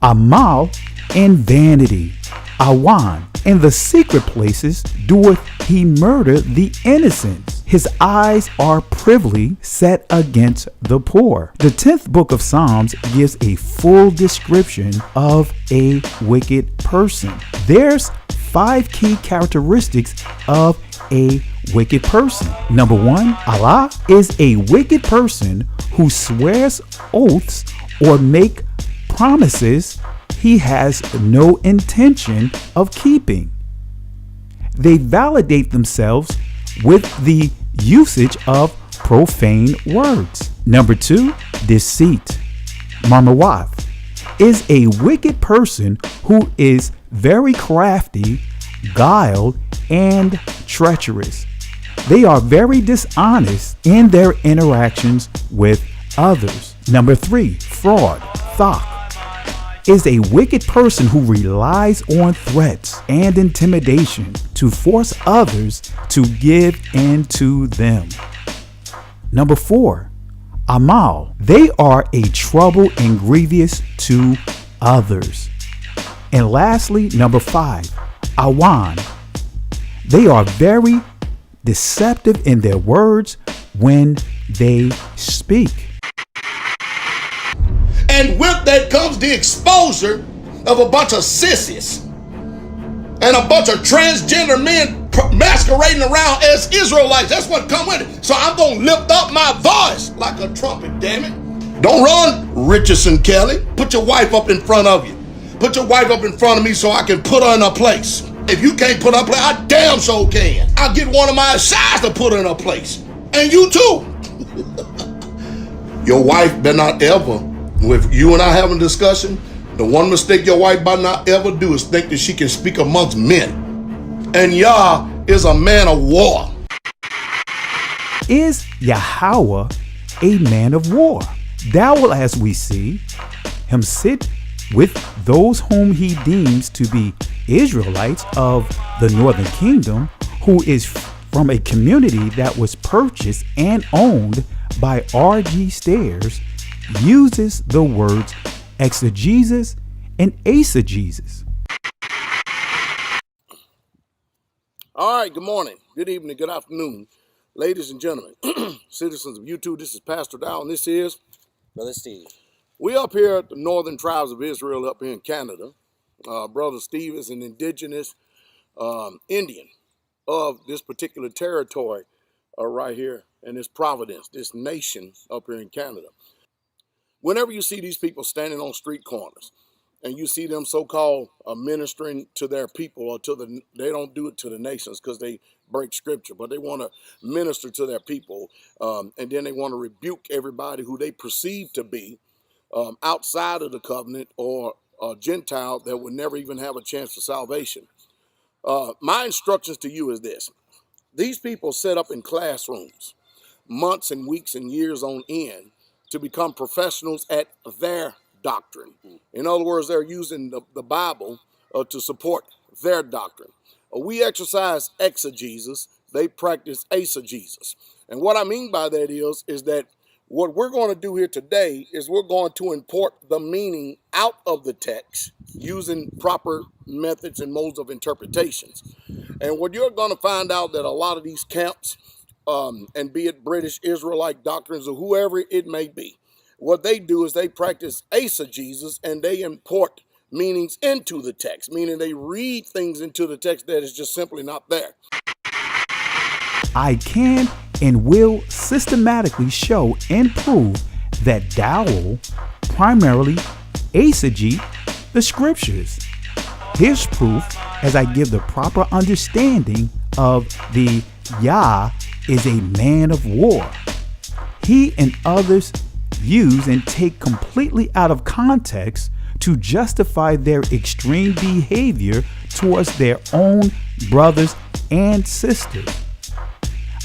amal, and vanity. Awan, in the secret places doeth he murder the innocent. His eyes are privily set against the poor. The 10th book of Psalms gives a full description of a wicked person. There's 5 key characteristics of a wicked person. Number 1, Allah is a wicked person who swears oaths or make promises he has no intention of keeping. They validate themselves with the usage of profane words. Number 2, deceit. Marmawath is a wicked person who is very crafty, guiled, and treacherous. They are very dishonest in their interactions with others. Number 3, fraud. Thok is a wicked person who relies on threats and intimidation to force others to give in to them. Number 4, amal. They are a trouble and grievous to others. And lastly, number 5, awan. They are very deceptive in their words when they speak. And with that comes the exposure of a bunch of sissies and a bunch of transgender men masquerading around as Israelites. That's what come with it. So I'm going to lift up my voice like a trumpet, damn it. Don't run, Richardson Kelly. Put your wife up in front of you. Put your wife up in front of me so I can put her in her place. If you can't put her in place, I damn sure can. I'll get one of my sides to put her in her place. And you too. Your wife better not ever, if you and I having a discussion, the one mistake your wife better not ever do is think that she can speak amongst men. And Yah is a man of war. Is Yahweh a man of war? Dowell, as we see him sit with those whom he deems to be Israelites of the northern kingdom, who is from a community that was purchased and owned by R.G. Stairs, uses the words exegesis and eisegesis. All right, good morning, good evening, good afternoon, ladies and gentlemen, citizens of YouTube. This is Pastor Dowell, and this is Brother Steve. We up here at the Northern Tribes of Israel up here in Canada. Brother Steve is an indigenous Indian of this particular territory right here in this province, this nation up here in Canada. Whenever you see these people standing on street corners and you see them so-called ministering to their people or they don't do it to the nations because they break scripture, but they want to minister to their people, and then they want to rebuke everybody who they perceive to be outside of the covenant or a Gentile that would never even have a chance for salvation. My instructions to you is this. These people set up in classrooms months and weeks and years on end to become professionals at their doctrine. In other words, they're using the Bible to support their doctrine. We exercise exegesis, they practice eisegesis. And what I mean by that is that what we're going to do here today is we're going to import the meaning out of the text using proper methods and modes of interpretations. And what you're going to find out that a lot of these camps, and be it British Israelite doctrines or whoever it may be, what they do is they practice eisegesis and they import meanings into the text, meaning they read things into the text that is just simply not there. I can and will systematically show and prove that Dowell primarily eisegete the scriptures. Here's proof as I give the proper understanding of the Yah is a man of war. He and others use and take completely out of context to justify their extreme behavior towards their own brothers and sisters.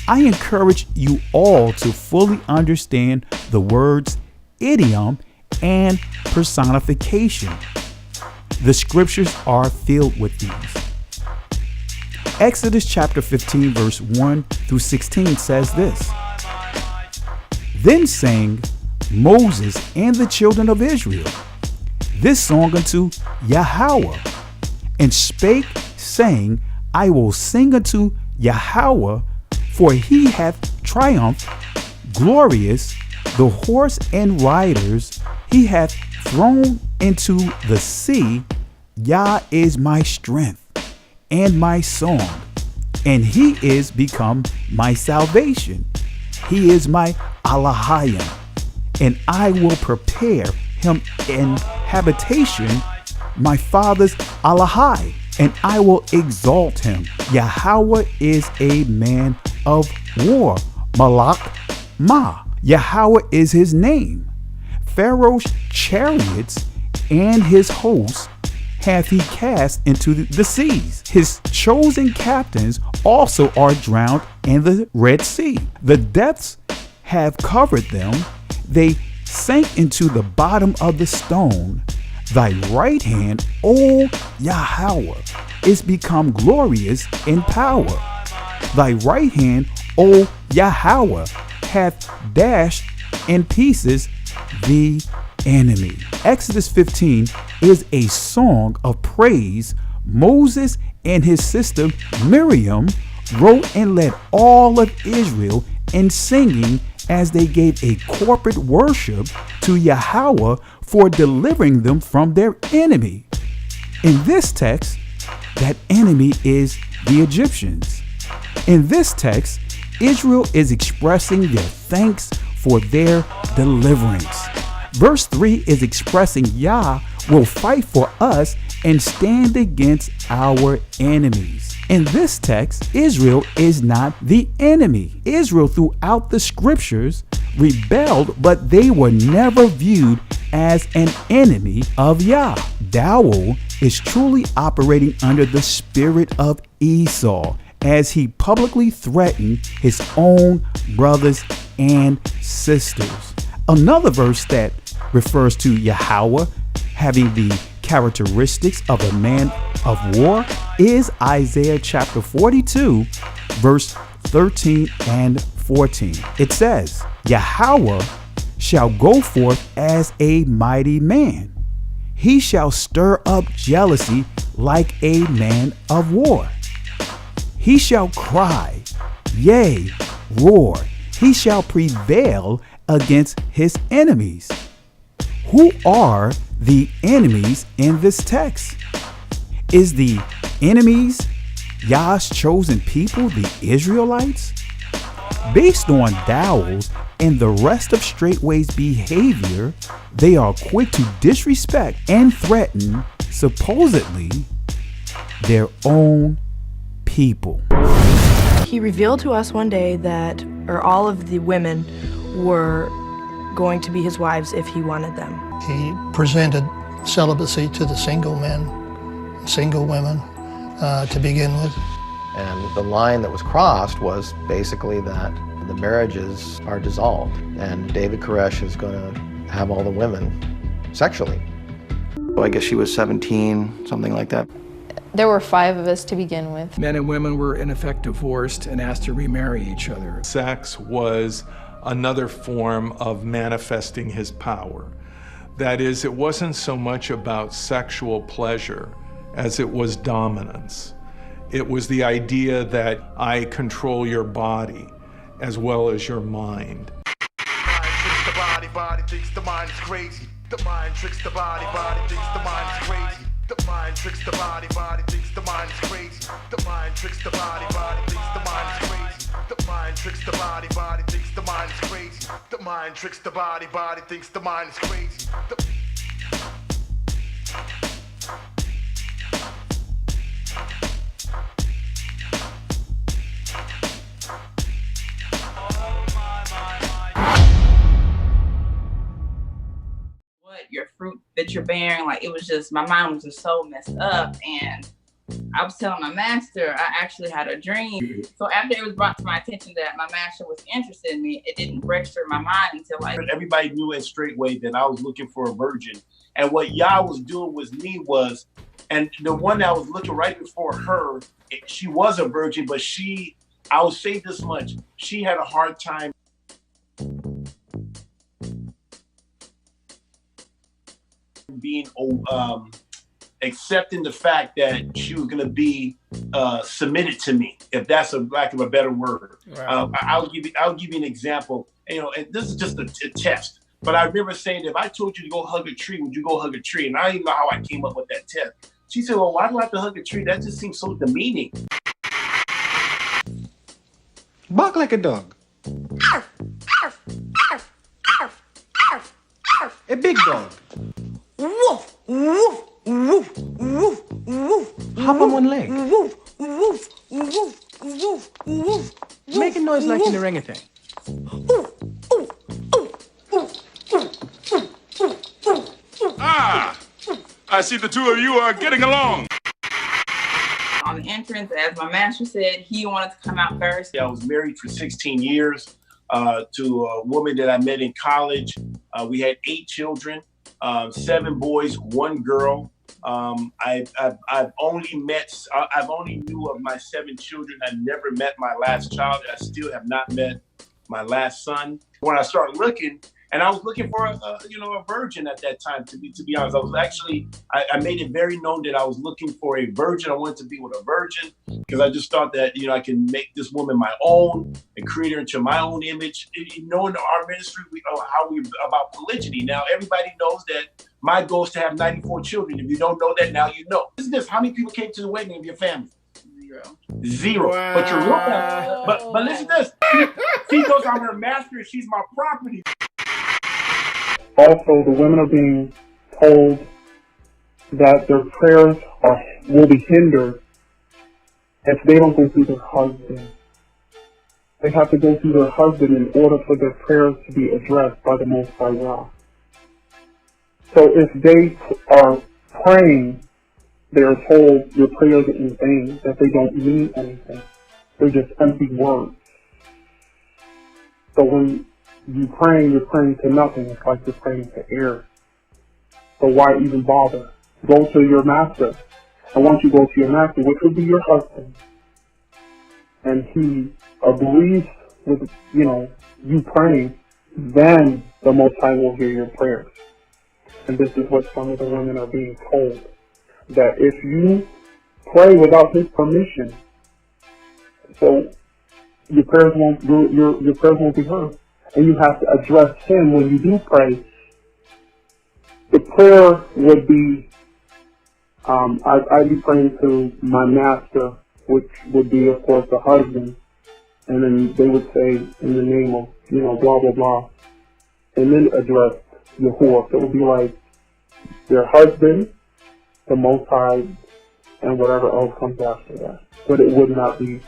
I encourage you all to fully understand the words idiom and personification. The scriptures are filled with these. Exodus chapter 15 verse 1 through 16 says this. Then sang Moses and the children of Israel this song unto Yahweh, and spake, saying, I will sing unto Yahweh, for he hath triumphed, glorious, the horse and riders he hath thrown into the sea. Yah is my strength and my song, and he is become my salvation. He is my Allahayim, and I will prepare him an habitation, my father's Allahai, and I will exalt him. Yahweh is a man of war, Malak Ma. Yahweh is his name. Pharaoh's chariots and his hosts hath he cast into the seas. His chosen captains also are drowned in the Red Sea. The depths have covered them. They sank into the bottom of the stone. Thy right hand, O Yahweh, is become glorious in power. Thy right hand, O Yahweh, hath dashed in pieces the enemy. Exodus 15 is a song of praise. Moses and his sister Miriam wrote and led all of Israel in singing as they gave a corporate worship to Yahweh for delivering them from their enemy. In this text, that enemy is the Egyptians. In this text, Israel is expressing their thanks for their deliverance. Verse 3 is expressing Yah will fight for us and stand against our enemies. In this text, Israel is not the enemy. Israel throughout the scriptures rebelled, but they were never viewed as an enemy of Yah. Dowell is truly operating under the spirit of Esau as he publicly threatened his own brothers and sisters. Another verse that refers to Yahweh having the characteristics of a man of war is Isaiah chapter 42, verse 13 and 14. It says, Yahweh shall go forth as a mighty man. He shall stir up jealousy like a man of war. He shall cry, yea, roar. He shall prevail against his enemies. Who are the enemies in this text? Is the enemies Yah's chosen people, the Israelites? Based on Dowell's and the rest of Straitway's behavior, they are quick to disrespect and threaten, supposedly, their own people. He revealed to us one day that all of the women were going to be his wives if he wanted them. He presented celibacy to the single men, single women to begin with. And the line that was crossed was basically that the marriages are dissolved and David Koresh is going to have all the women sexually. So I guess she was 17, something like that. There were 5 of us to begin with. Men and women were in effect divorced and asked to remarry each other. Sex was another form of manifesting his power. That is, it wasn't so much about sexual pleasure as it was dominance. It was the idea that I control your body as well as your mind. Body thinks the mind is crazy. The mind tricks the body thinks the mind is crazy. The mind tricks the body thinks the mind is crazy. The mind tricks the body thinks the mind is crazy. The mind tricks the body thinks the mind is crazy. The mind tricks the body thinks the mind is crazy. Your fruit that you're bearing, like it was just, my mind was just so messed up, and I was telling my master I actually had a dream. So after it was brought to my attention that my master was interested in me, it didn't register in my mind until everybody knew at Straitway that I was looking for a virgin. And what Yah was doing with me was, and the one that was looking right before her, she was a virgin, but I will say this much, she had a hard time being accepting the fact that she was going to be submitted to me, if that's a lack of a better word. Right. I'll give you an example. And this is just a test. But I remember saying, if I told you to go hug a tree, would you go hug a tree? And I don't even know how I came up with that test. She said, well, why do I have to hug a tree? That just seems so demeaning. Bark like a dog. A big dog. Woof, woof, woof, woof, woof. Hop on one leg. Woof, woof, woof, woof, woof. Make a noise like an orangutan. Ah! I see the two of you are getting along. On the entrance, as my master said, he wanted to come out first. I was married for 16 years to a woman that I met in college. We had 8 children, 7 boys, 1 girl. I've only knew of my 7 children. I never met my last child. I still have not met my last son. When I started looking, and I was looking for a virgin at that time, to be honest. I was actually, I made it very known that I was looking for a virgin. I wanted to be with a virgin because I just thought that, I can make this woman my own and create her into my own image. Knowing our ministry, how we about polygyny. Now, everybody knows that my goal is to have 94 children. If you don't know that, now you know. Listen to this. How many people came to the wedding of your family? 0. Wow. But your real family. But listen to this. She goes, I'm her master and she's my property. Also, the women are being told that their prayers will be hindered if they don't go through their husband. They have to go through their husband in order for their prayers to be addressed by the Most High God. So if they are praying, they are told your prayers are in vain, that they don't mean anything. They're just empty words. So when you're praying to nothing. It's like you're praying to air. So why even bother? Go to your master. And once you go to your master, which would be your husband, and he agrees with, you praying, then the Most High will hear your prayers. And this is what some of the women are being told. That if you pray without his permission, so your prayers won't be heard. And you have to address him when you do pray. The prayer would be, I'd be praying to my master, which would be, of course, the husband. And then they would say, in the name of, blah, blah, blah. And then address Yahuwah. So it would be like their husband, the Most High, and whatever else comes after that. But it would not be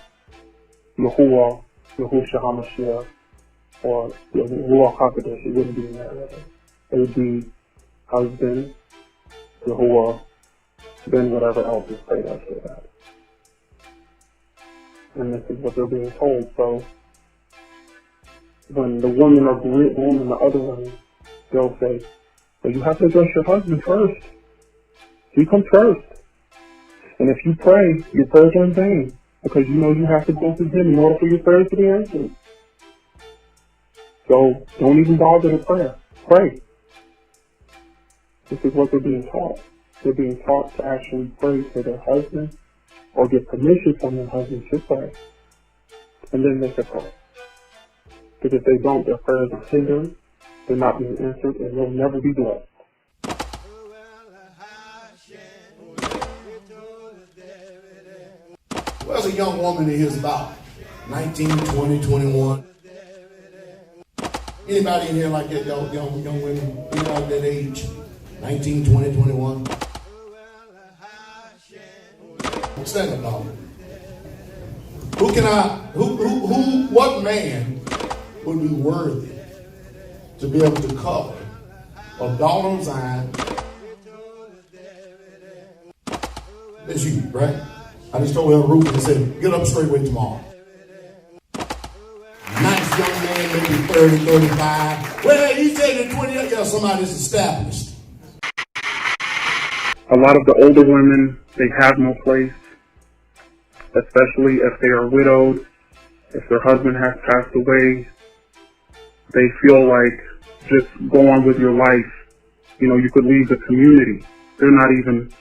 Yahuwah, Yahushua HaMashiach, or Yahuwah HaKadosh. It wouldn't be in that order. It would be husband, Yahuwah, then whatever else is prayed after that. And this is what they're being told. So when the women are and the other women, they'll say, well, you have to address your husband first. He comes first. And if you pray, your prayers are in vain. Because you have to go through him in order for your prayers to be answered. So don't even bother to pray. This is what they're being taught. They're being taught to actually pray to their husband or get permission from their husband to pray. And then they can pray. Because if they don't, their prayers are hindered, they're not being answered, and they'll never be blessed. Well, there's a young woman in here about 19, 20, 21. Anybody in here like that, young women, like that age? 19, 20, 21. Stand up, what man would be worthy to be able to cover a daughter of Zion? It's you, right? I just told Elder Rufus, I said, get up Straitway tomorrow. Nice young man, maybe 30, 35. Well, he said at 28, yeah, somebody's established. A lot of the older women, they have no place, especially if they are widowed, if their husband has passed away. They feel like just go on with your life. You know, you could leave the community. They're not even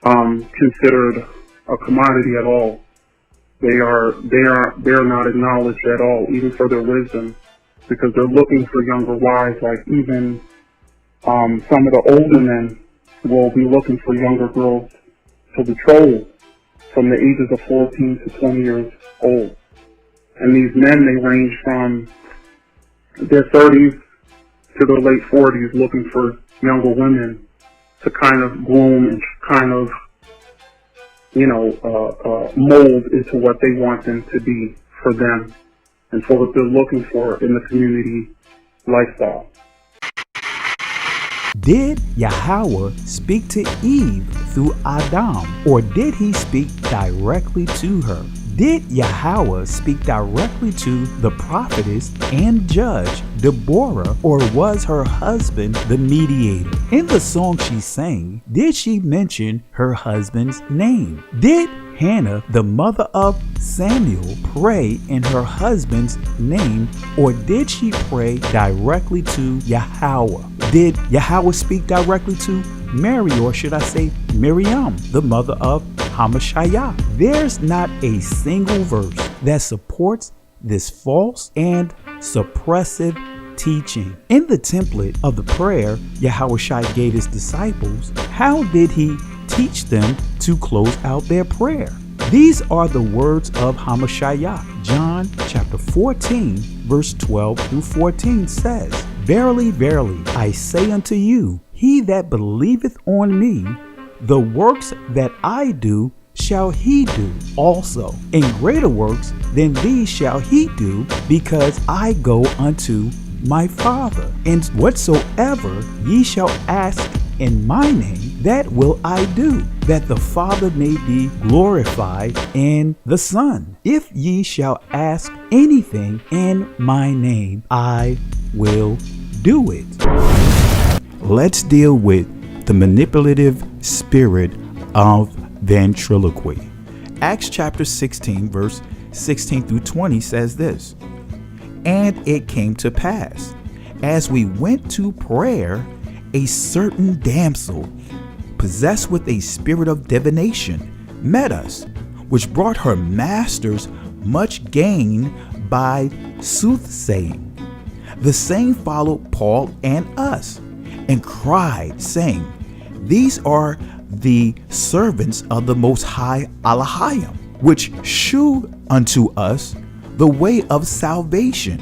considered a commodity at all. They're not acknowledged at all, even for their wisdom, because they're looking for younger wives. Like even some of the older men will be looking for younger girls to betroth from the ages of 14 to 20 years old. And these men, they range from their 30s to their late 40s, looking for younger women to kind of groom and kind of, mold into what they want them to be for them and for what they're looking for in the community lifestyle. Did Yahweh speak to Eve through Adam, or did he speak directly to her? Did Yahweh speak directly to the prophetess and judge Deborah, or was her husband the mediator? In the song she sang, did she mention her husband's name? Did Hannah, the mother of Samuel, pray in her husband's name, or did she pray directly to Yahweh? Did Yahweh speak directly to Mary, or should I say Miriam, the mother of Hamashiach? There's not a single verse that supports this false and suppressive teaching. In the template of the prayer Yahweh gave his disciples, how did he teach them to close out their prayer? These are the words of Hamashiach. John chapter 14 verse 12 through 14 says, Verily, verily, I say unto you, he that believeth on me, the works that I do shall he do also. And greater works than these shall he do, because I go unto my Father. And whatsoever ye shall ask in my name, that will I do, that the Father may be glorified in the Son. If ye shall ask anything in my name, I will do it. Let's deal with the manipulative spirit of ventriloquy. Acts chapter 16 verse 16 through 20 says this, And it came to pass, as we went to prayer, a certain damsel, possessed with a spirit of divination, met us, which brought her masters much gain by soothsaying. The same followed Paul and us, and cried, saying, These are the servants of the Most High Elohim, which shew unto us the way of salvation.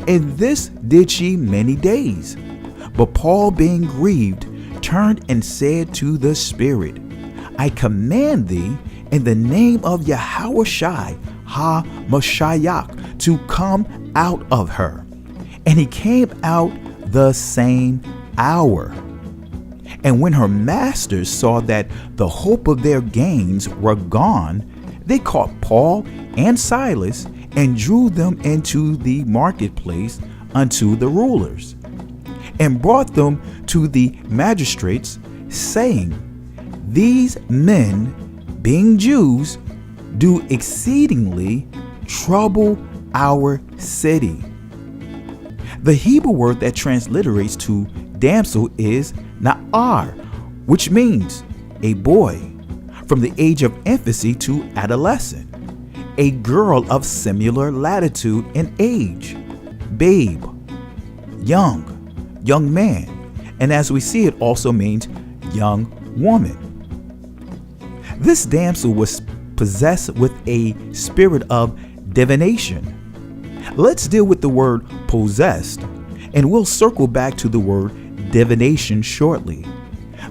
And this did she many days. But Paul, being grieved, turned and said to the Spirit, I command thee in the name of Yahweh HaMashiach to come out of her. And he came out the same hour. And when her masters saw that the hope of their gains were gone, they caught Paul and Silas and drew them into the marketplace unto the rulers, and brought them to the magistrates, saying, These men, being Jews, do exceedingly trouble our city. The Hebrew word that transliterates to damsel is na'ar, which means a boy from the age of infancy to adolescent, a girl of similar latitude and age, babe, young man, and as we see, it also means young woman. This damsel was possessed with a spirit of divination. Let's deal with the word possessed, and we'll circle back to the word divination shortly.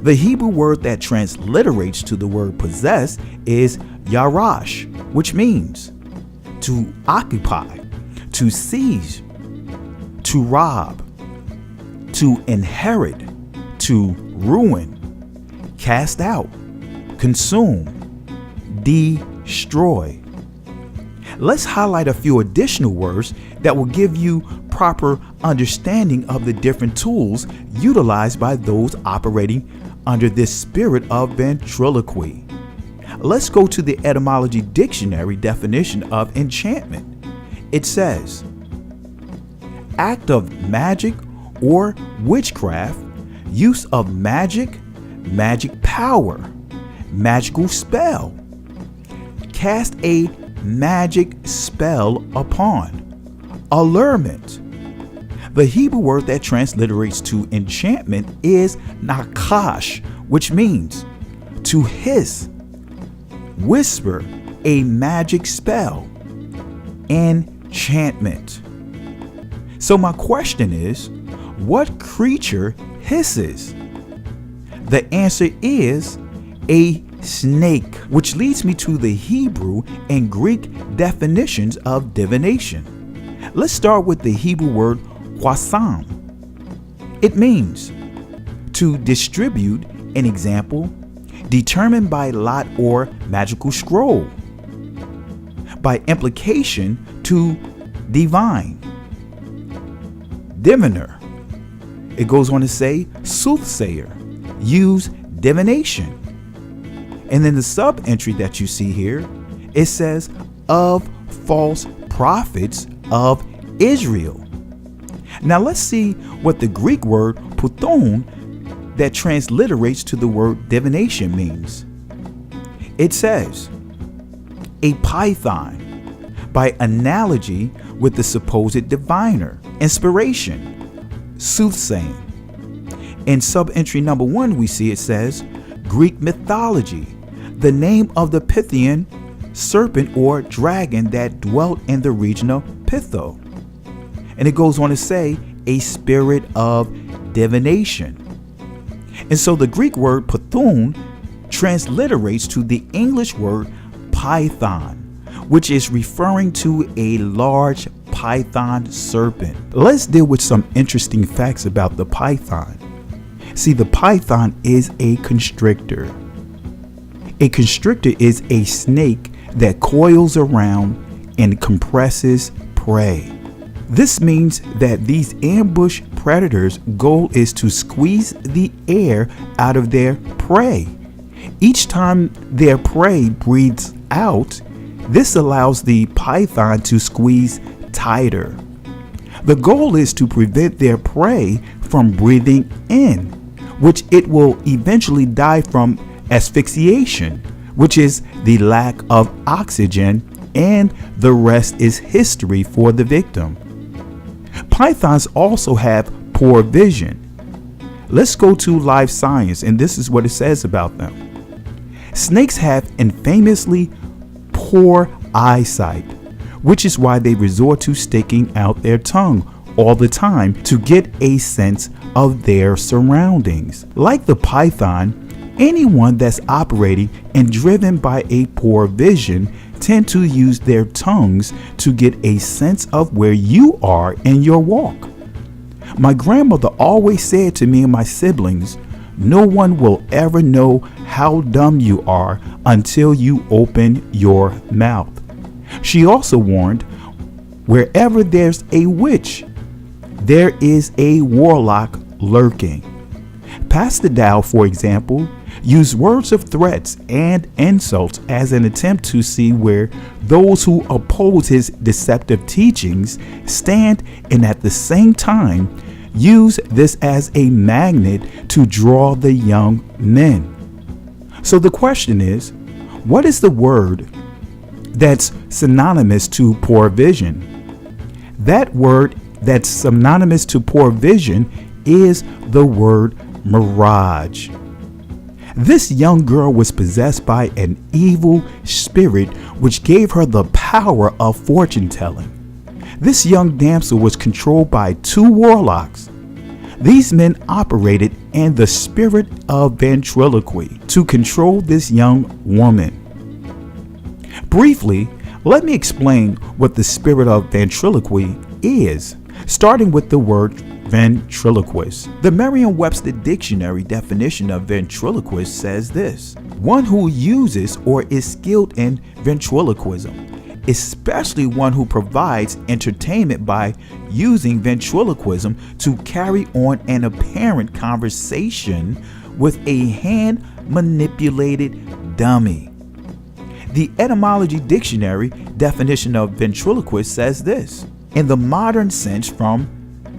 The Hebrew word that transliterates to the word possess is yarash, which means to occupy, to seize, to rob, to inherit, to ruin, cast out, consume, destroy. Let's highlight a few additional words that will give you proper understanding of the different tools utilized by those operating under this spirit of ventriloquy. Let's go to the etymology dictionary definition of enchantment. It says, act of magic or witchcraft, use of magic, magic power, magical spell, cast a magic spell upon, allurement. The Hebrew word that transliterates to enchantment is nakash, which means to hiss, whisper, a magic spell, enchantment. So my question is, what creature hisses? The answer is a snake, which leads me to the Hebrew and Greek definitions of divination. Let's start with the Hebrew word quasam. It means to distribute, an example, determined by lot or magical scroll. By implication, to divine. Diviner. It goes on to say soothsayer, use divination. And then the sub entry that you see here, it says of false prophets of Israel. Now let's see what the Greek word puthon that transliterates to the word divination means. It says a python, by analogy with the supposed diviner, inspiration, soothsaying. In sub-entry number 1, we see it says Greek mythology, the name of the Pythian serpent or dragon that dwelt in the region of Pytho. And it goes on to say a spirit of divination. And so the Greek word puthon transliterates to the English word python, which is referring to a large python serpent. Let's deal with some interesting facts about the python. See, the python is a constrictor. A constrictor is a snake that coils around and compresses prey. This means that these ambush predators' goal is to squeeze the air out of their prey. Each time their prey breathes out, this allows the python to squeeze tighter. The goal is to prevent their prey from breathing in, which it will eventually die from asphyxiation, which is the lack of oxygen, and the rest is history for the victim. Pythons also have poor vision. Let's go to Live Science, and this is what it says about them. Snakes have infamously poor eyesight, which is why they resort to sticking out their tongue all the time to get a sense of their surroundings. Like the python, anyone that's operating and driven by a poor vision tend to use their tongues to get a sense of where you are in your walk. My grandmother always said to me and my siblings, no one will ever know how dumb you are until you open your mouth. She also warned, wherever there's a witch, there is a warlock lurking. Pastor Dowell, for example, used words of threats and insults as an attempt to see where those who oppose his deceptive teachings stand, and at the same time use this as a magnet to draw the young men. So the question is, what is the word that's synonymous to poor vision? That word that's synonymous to poor vision is the word mirage. This young girl was possessed by an evil spirit which gave her the power of fortune telling. This young damsel was controlled by two warlocks. These men operated in the spirit of ventriloquy to control this young woman. Briefly, let me explain what the spirit of ventriloquy is, starting with the word ventriloquist. The Merriam-Webster dictionary definition of ventriloquist says this: one who uses or is skilled in ventriloquism, especially one who provides entertainment by using ventriloquism to carry on an apparent conversation with a hand-manipulated dummy. The Etymology Dictionary definition of ventriloquist says this: in the modern sense from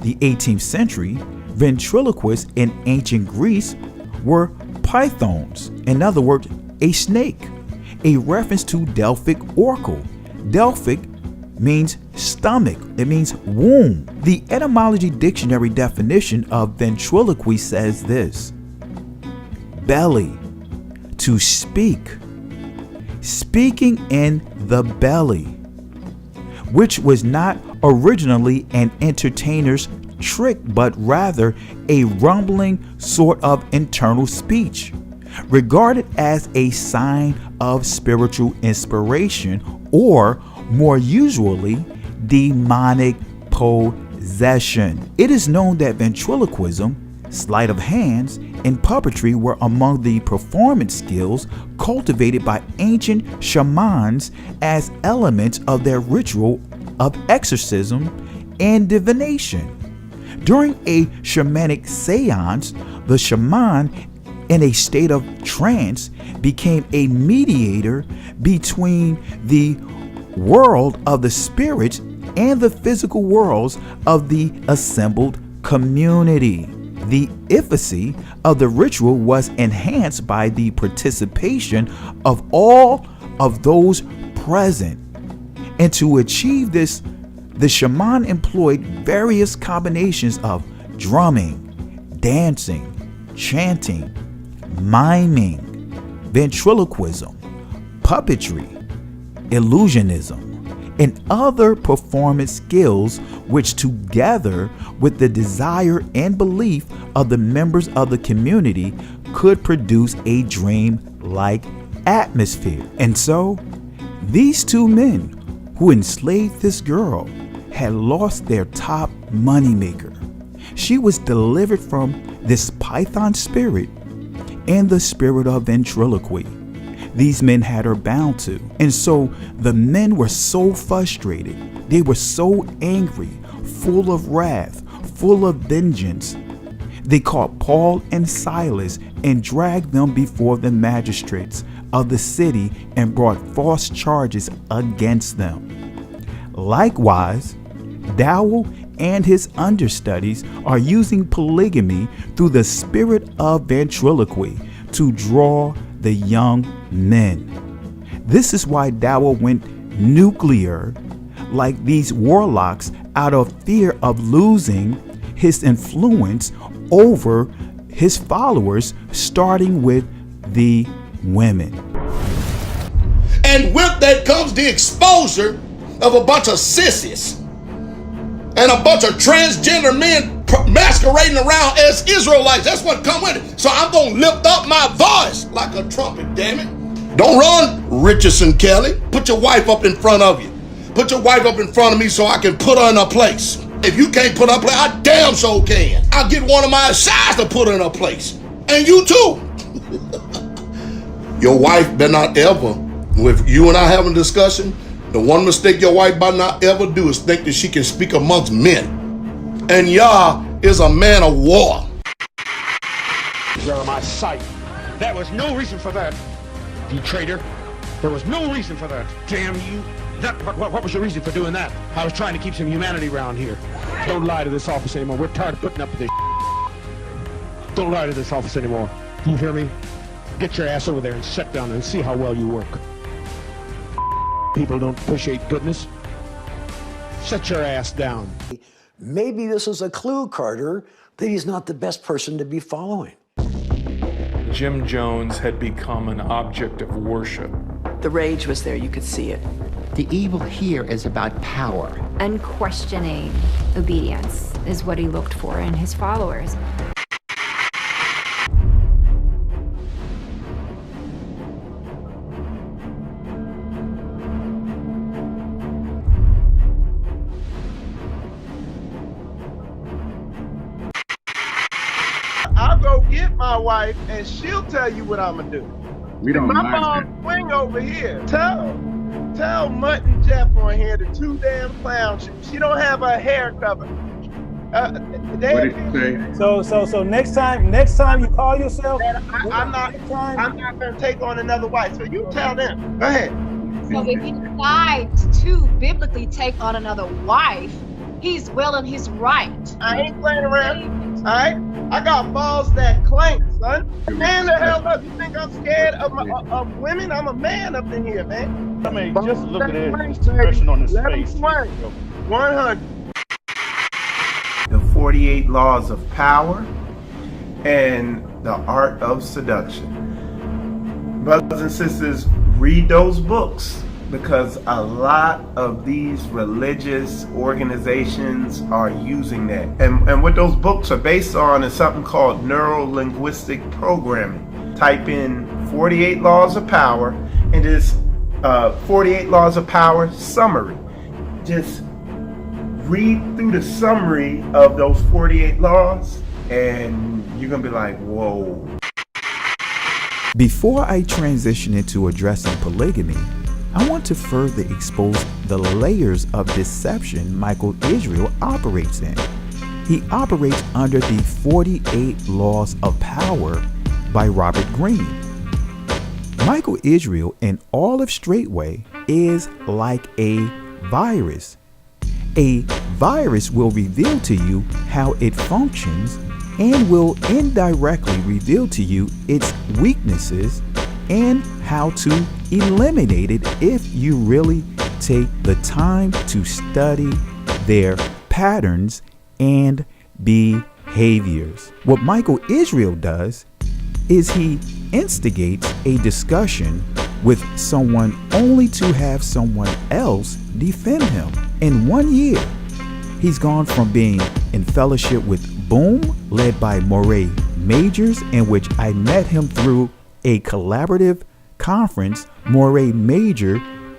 the 18th century, ventriloquists in ancient Greece were pythons, in other words, a snake, a reference to Delphic oracle. Delphic means stomach, it means womb. The Etymology Dictionary definition of ventriloquy says this: belly, to speak, speaking in the belly, which was not originally an entertainer's trick, but rather a rumbling sort of internal speech, regarded as a sign of spiritual inspiration or, more usually, demonic possession. It is known that ventriloquism, sleight of hands, and puppetry were among the performance skills cultivated by ancient shamans as elements of their ritual of exorcism and divination. During a shamanic seance, the shaman, in a state of trance, became a mediator between the world of the spirits and the physical worlds of the assembled community. The efficacy of the ritual was enhanced by the participation of all of those present. And to achieve this, the shaman employed various combinations of drumming, dancing, chanting, miming, ventriloquism, puppetry, illusionism, and other performance skills, which together with the desire and belief of the members of the community could produce a dream-like atmosphere. And so, these two men who enslaved this girl had lost their top moneymaker. She was delivered from this python spirit and the spirit of ventriloquy these men had her bound to. And so the men were so frustrated, they were so angry, full of wrath, full of vengeance. They caught Paul and Silas and dragged them before the magistrates of the city and brought false charges against them. Likewise, Dowell and his understudies are using polygamy through the spirit of ventriloquy to draw the young men. This is why Dowell went nuclear like these warlocks out of fear of losing his influence over his followers, starting with the women. And with that comes the exposure of a bunch of sissies and a bunch of transgender men masquerading around as Israelites. That's what come with it. So I'm going to lift up my voice like a trumpet, damn it. Don't run, Richardson Kelly. Put your wife up in front of you. Put your wife up in front of me so I can put her in her place. If you can't put her in place, I damn sure can. I'll get one of my sides to put her in her place. And you too. Your wife better not ever, if you and I have a discussion, the one mistake your wife better not ever do is think that she can speak amongst men. And Yah is a man of war. Jeremiah sight. There was no reason for that, you traitor. There was no reason for that. Damn you. What was your reason for doing that? I was trying to keep some humanity around here. Don't lie to this office anymore. We're tired of putting up with this. Don't lie to this office anymore. You hear me? Get your ass over there and sit down and see how well you work. People don't appreciate goodness. Sit your ass down. Maybe this is a clue, Carter, that he's not the best person to be following. Jim Jones had become an object of worship. The rage was there, you could see it. The evil here is about power. Unquestioning obedience is what he looked for in his followers. with my wife, and she'll tell you what I'm gonna do. We don't my mind mom swing over here. Tell Mutt and Jeff on here, the two damn clowns. She don't have her hair covered. What did you say? So next time you call yourself, I'm not gonna take on another wife. So you tell them. Go ahead. So if he decides to biblically take on another wife, he's well in his right. I ain't playing around. All right, I got balls that clank, son. Man, the hell up! You think I'm scared of women? I'm a man up in here, man. I mean, just look at the expression on his face. 100. The 48 Laws of Power and the Art of Seduction. Brothers and sisters, read those books, because a lot of these religious organizations are using that. And what those books are based on is something called neuro-linguistic programming. Type in 48 Laws of Power and just 48 Laws of Power summary. Just read through the summary of those 48 laws and you're gonna be like, whoa. Before I transition into addressing polygamy, I want to further expose the layers of deception Michael Israel operates in. He operates under the 48 Laws of Power by Robert Greene. Michael Israel and all of Straitway is like a virus. A virus will reveal to you how it functions and will indirectly reveal to you its weaknesses and how to eliminate it if you really take the time to study their patterns and behaviors. What Michael Israel does is he instigates a discussion with someone only to have someone else defend him. In 1 year, he's gone from being in fellowship with Boom, led by Moray Majors, in which I met him through a collaborative conference Moray Major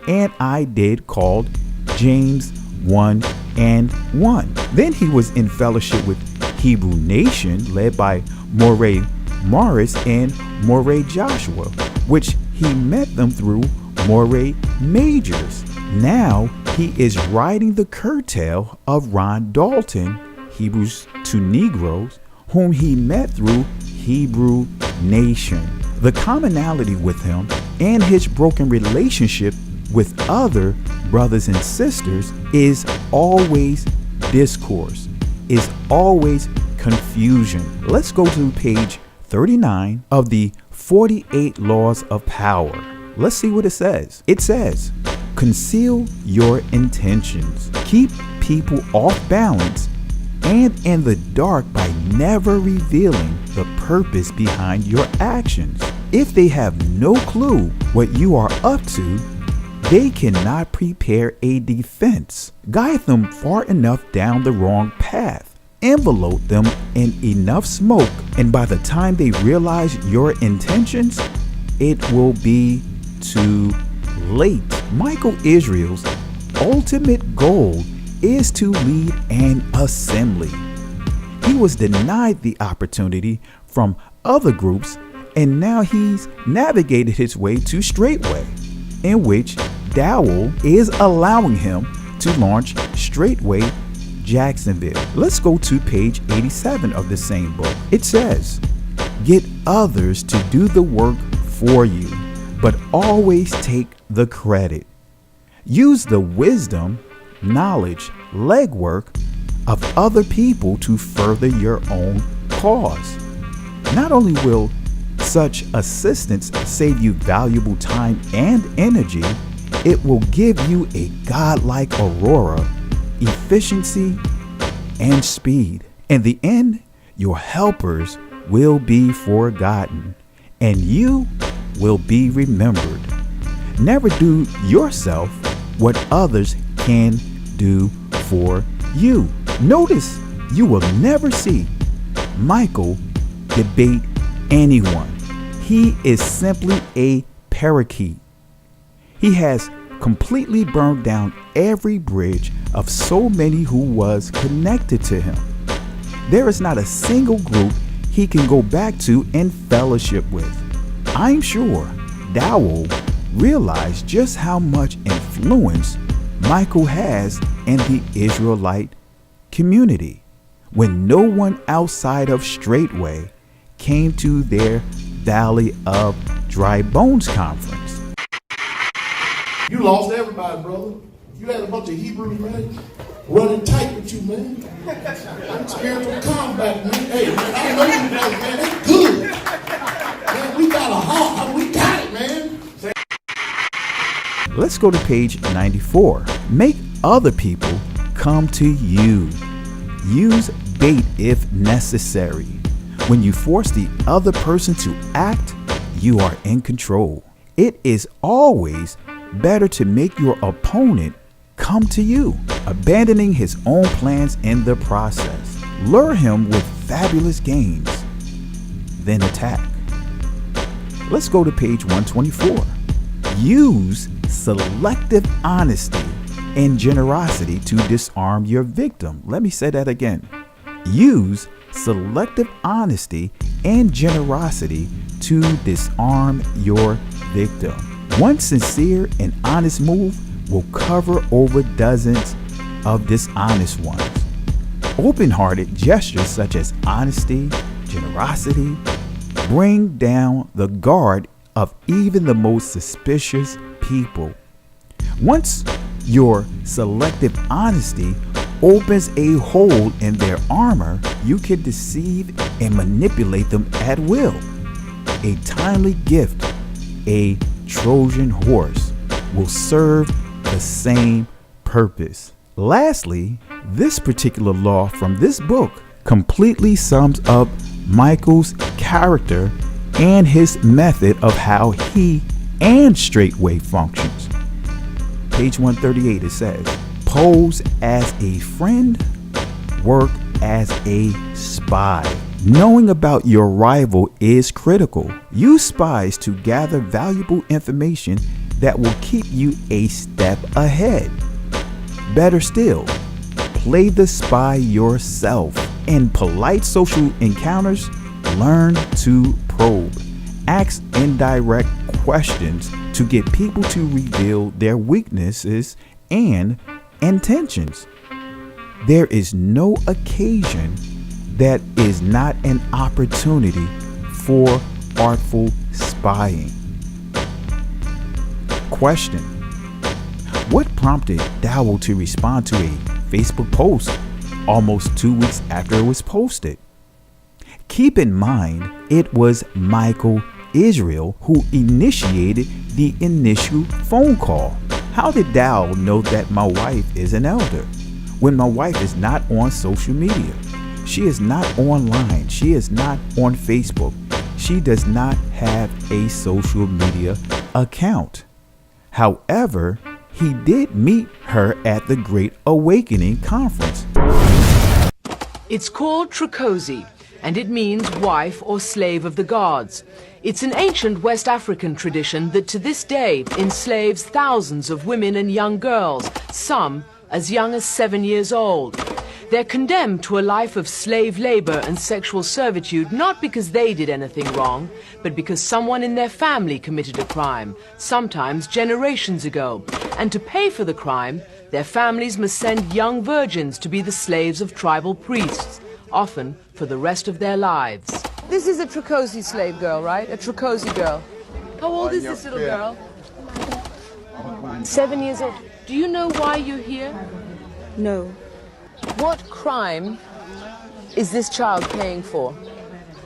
and I did called James 1 and 1. Then he was in fellowship with Hebrew Nation, led by Moray Morris and Moray Joshua, which he met them through Moray Majors. Now he is riding the curtail of Ron Dalton, Hebrews to Negroes, whom he met through Hebrew Nation. The commonality with him and his broken relationship with other brothers and sisters is always discourse, is always confusion. Let's go to page 39 of the 48 Laws of Power. Let's see what it says. It says, conceal your intentions. Keep people off balance and in the dark by never revealing the purpose behind your actions. If they have no clue what you are up to, they cannot prepare a defense. Guide them far enough down the wrong path. Envelope them in enough smoke, and by the time they realize your intentions, it will be too late. Michael Israel's ultimate goal is to lead an assembly. He was denied the opportunity from other groups, and now he's navigated his way to Straitway, in which Dowell is allowing him to launch Straitway Jacksonville. Let's go to page 87 of the same book. It says, get others to do the work for you, but always take the credit. Use the wisdom, knowledge, legwork of other people to further your own cause. Not only will such assistance save you valuable time and energy, it will give you a godlike aurora, efficiency, and speed. In the end, your helpers will be forgotten, and you will be remembered. Never do yourself what others can do for you. Notice you will never see Michael debate anyone. He is simply a parakeet. He has completely burned down every bridge of so many who was connected to him. There is not a single group he can go back to and fellowship with. I'm sure Dowell realized just how much influence Michael has in the Israelite community when no one outside of Straitway came to their Valley of Dry Bones conference. You lost everybody, brother. You had a bunch of Hebrews, man, running tight with you, man. Spiritual combat, man. Hey, man, I know you guys, man. It's good. Man, we got a heart. We got it, man. Let's go to page 94. Make other people come to you. Use bait if necessary. When you force the other person to act, you are in control. It is always better to make your opponent come to you, abandoning his own plans in the process. Lure him with fabulous games, then attack. Let's go to page 124. Use selective honesty and generosity to disarm your victim. Let me say that again. Use selective honesty and generosity to disarm your victim. One sincere and honest move will cover over dozens of dishonest ones. Open-hearted gestures such as honesty, generosity, bring down the guard of even the most suspicious people. Once your selective honesty opens a hole in their armor, you can deceive and manipulate them at will. A timely gift, a Trojan horse, will serve the same purpose. Lastly, this particular law from this book completely sums up Michael's character and his method of how he and Straitway functions. Page 138, it says, pose as a friend, work as a spy. Knowing about your rival is critical. Use spies to gather valuable information that will keep you a step ahead. Better still, play the spy yourself. In polite social encounters, learn to probe. Ask indirect questions to get people to reveal their weaknesses and intentions. There is no occasion that is not an opportunity for artful spying. Question: what prompted Dowell to respond to a Facebook post almost 2 weeks after it was posted? Keep in mind, it was Michael Israel who initiated the initial phone call. How did Dowell know that my wife is an elder when my wife is not on social media? She is not online. She is not on Facebook. She does not have a social media account. However, he did meet her at the Great Awakening conference. It's called Tracosy, and it means wife or slave of the gods. It's an ancient West African tradition that to this day enslaves thousands of women and young girls, some as young as 7 years old. They're condemned to a life of slave labor and sexual servitude not because they did anything wrong, but because someone in their family committed a crime, sometimes generations ago. And to pay for the crime, their families must send young virgins to be the slaves of tribal priests, often for the rest of their lives. This is a Tracosy slave girl, right? A Tracosy girl. How old is this little girl? 7 years old. Do you know why you're here? No. What crime is this child paying for?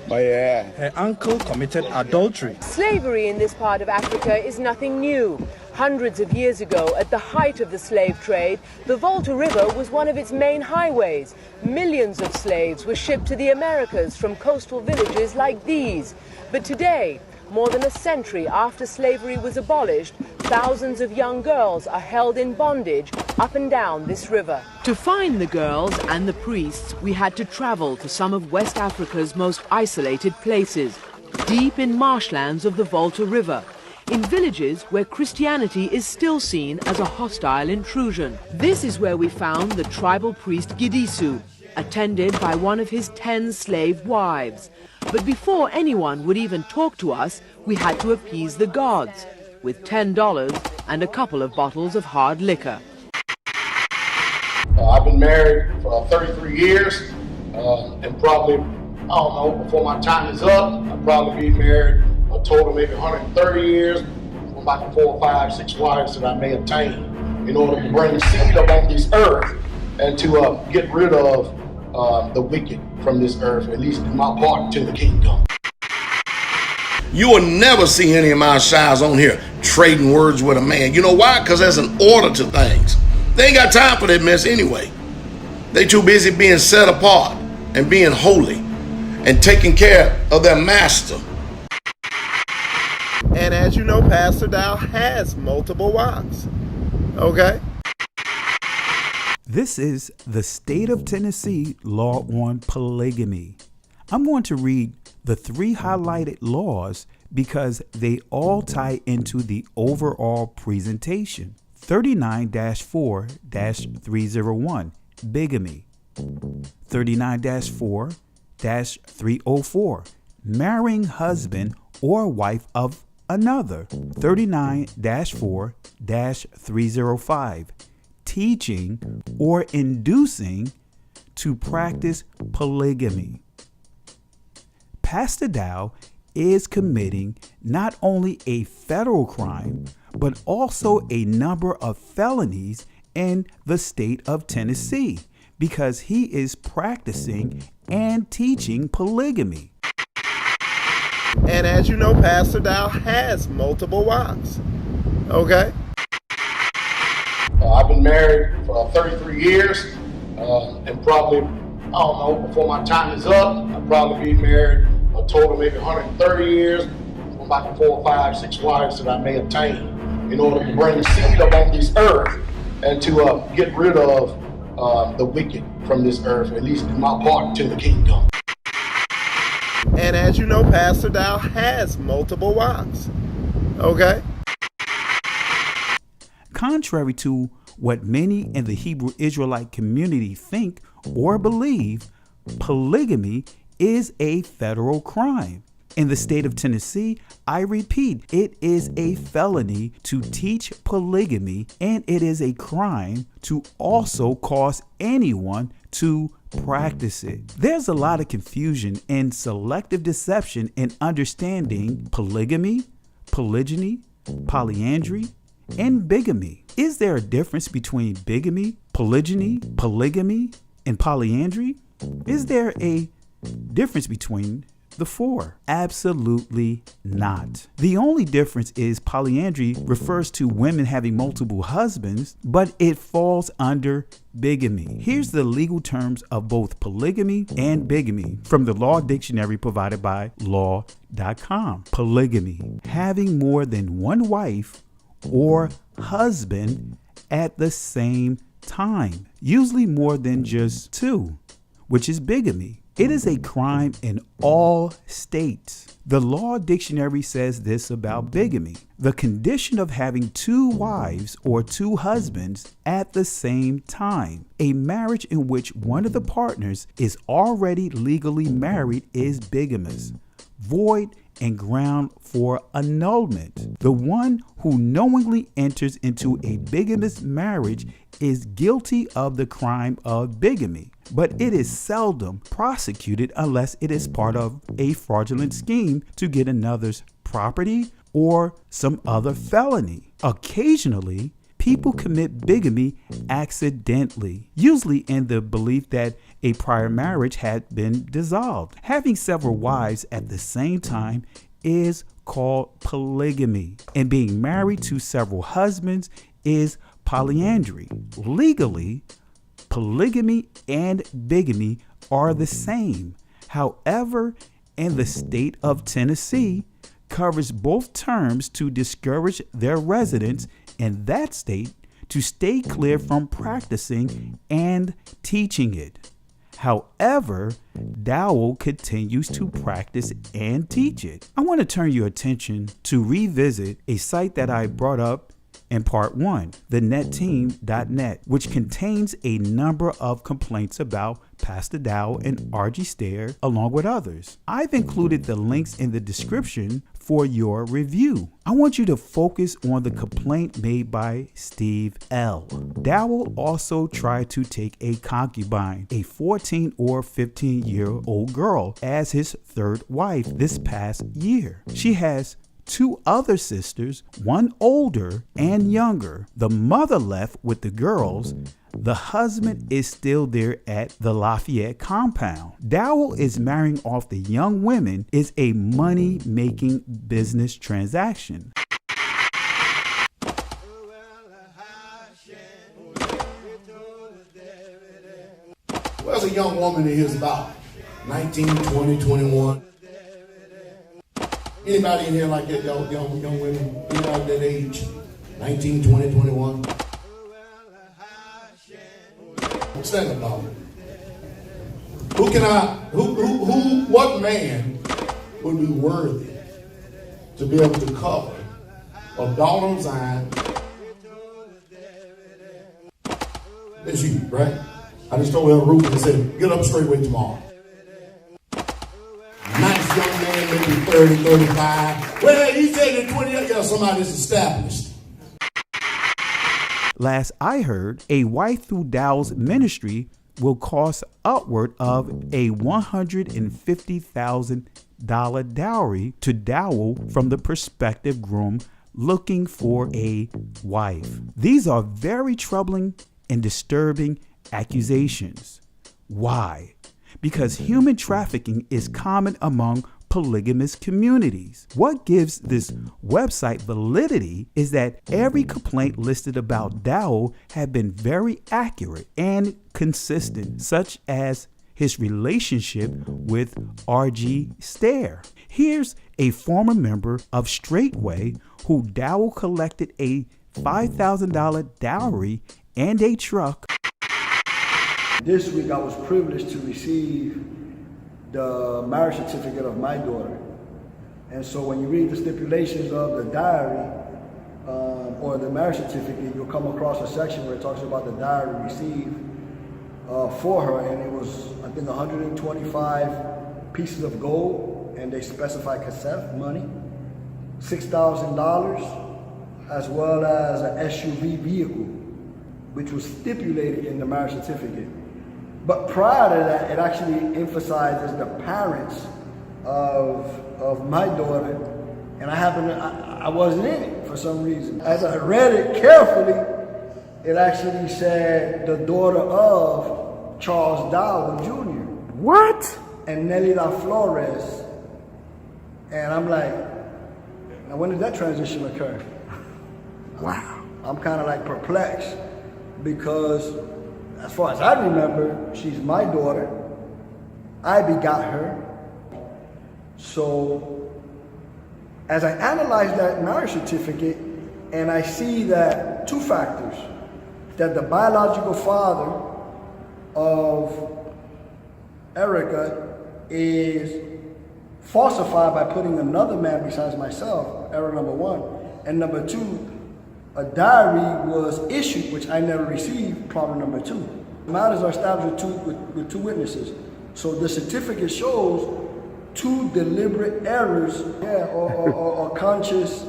Her uncle committed adultery. Slavery in this part of Africa is nothing new. Hundreds of years ago, at the height of the slave trade, the Volta River was one of its main highways. Millions of slaves were shipped to the Americas from coastal villages like these. But today, more than a century after slavery was abolished, thousands of young girls are held in bondage up and down this river. To find the girls and the priests, we had to travel to some of West Africa's most isolated places, deep in marshlands of the Volta River, in villages where Christianity is still seen as a hostile intrusion. This is where we found the tribal priest Gidisu, attended by one of his 10 slave wives. But before anyone would even talk to us, we had to appease the gods with $10 and a couple of bottles of hard liquor. I've been married for 33 years, and probably, I don't know, before my time is up, I'll probably be married a total maybe 130 years, from about 4, 5, 6 wives that I may obtain in order to bring seed up on this earth and to get rid of the wicked from this earth, at least do my part until the kingdom. You will never see any of my shies on here trading words with a man. You know why? Because there's an order to things. They ain't got time for that mess anyway. They too busy being set apart and being holy and taking care of their master. And as you know, Pastor Dowell has multiple wives. Okay? This is the state of Tennessee law on polygamy. I'm going to read the 3 highlighted laws because they all tie into the overall presentation. 39-4-301, bigamy. 39-4-304, marrying husband or wife of another. 39-4-305, teaching or inducing to practice polygamy. Pastor Dowell is committing not only a federal crime, but also a number of felonies in the state of Tennessee because he is practicing and teaching polygamy. And as you know, Pastor Dowell has multiple wives. Okay? I've been married for 33 years, and probably, I don't know, before my time is up, I'll probably be married a total maybe 130 years, from about 4, 5, 6 wives that I may obtain in order to bring seed up on this earth and to get rid of the wicked from this earth, at least do my part until the kingdom. And as you know, Pastor Dowell has multiple wives. Okay? Contrary to what many in the Hebrew Israelite community think or believe, polygamy is a federal crime. In the state of Tennessee, I repeat, it is a felony to teach polygamy, and it is a crime to also cause anyone to practice it. There's a lot of confusion and selective deception in understanding polygamy, polygyny, polyandry, and bigamy. Is there a difference between bigamy, polygyny, polygamy, and polyandry? Is there a difference between the 4? Absolutely not. The only difference is polyandry refers to women having multiple husbands, but it falls under bigamy. Here's the legal terms of both polygamy and bigamy from the Law Dictionary provided by law.com. Polygamy, having more than one wife or husband at the same time, usually more than just 2, which is bigamy. It is a crime in all states. The Law Dictionary says this about bigamy: the condition of having 2 wives or 2 husbands at the same time. A marriage in which one of the partners is already legally married is bigamous, void, and ground for annulment. The one who knowingly enters into a bigamous marriage is guilty of the crime of bigamy, but it is seldom prosecuted unless it is part of a fraudulent scheme to get another's property or some other felony. Occasionally, people commit bigamy accidentally, usually in the belief that a prior marriage had been dissolved. Having several wives at the same time is called polygamy, and being married to several husbands is polyandry. Legally, polygamy and bigamy are the same. However, in the state of Tennessee, covers both terms to discourage their residents in that state to stay clear from practicing and teaching it. However, Dowell continues to practice and teach it. I want to turn your attention to revisit a site that I brought up in Part 1, thenetteam.net, which contains a number of complaints about Pastor Dowell and R.G. Stair, along with others. I've included the links in the description for your review. I want you to focus on the complaint made by Steve L. Dowell also tried to take a concubine, a 14 or 15-year-old girl, as his third wife this past year. She has 2 other sisters, one older and younger. The mother left with the girls. The husband is still there at the Lafayette compound. Dowell is marrying off the young women is a money-making business transaction. Where's a young woman in his about 19, 20, 21? Anybody in here like that, young women? Anybody that age? 19, 20, 21? Stand up, dog. What man would be worthy to be able to cover a daughter of Zion? That's you, right? I just told her Ruth and said, get up Straitway tomorrow. Nice young man, maybe 30, 35. Well, he said in 28 years somebody's established. Last I heard, a wife through Dowell's ministry will cost upward of a $150,000 dowry to Dowell from the prospective groom looking for a wife. These are very troubling and disturbing accusations. Why? Because human trafficking is common among polygamous communities. What gives this website validity is that every complaint listed about Dowell had been very accurate and consistent, such as his relationship with R.G. Stair. Here's a former member of Straitway who Dowell collected a $5,000 dowry and a truck. This week I was privileged to receive the marriage certificate of my daughter. And so when you read the stipulations of the diary or the marriage certificate, you'll come across a section where it talks about the diary received for her, and it was, I think, 125 pieces of gold, and they specify kasef money, $6,000, as well as an SUV vehicle, which was stipulated in the marriage certificate. But prior to that, it actually emphasizes the parents of my daughter, and I wasn't in it for some reason. As I read it carefully, it actually said the daughter of Charles Dowell Jr. What? And Nelida Flores. And I'm like, now when did that transition occur? Wow. I'm kind of like perplexed because as far as I remember, she's my daughter. I begot her. So as I analyze that marriage certificate and I see that 2 factors, that the biological father of Erica is falsified by putting another man besides myself, error number 1. And number 2, a diary was issued, which I never received, problem number 2. Matters are established with 2 witnesses. So the certificate shows 2 deliberate errors, or conscious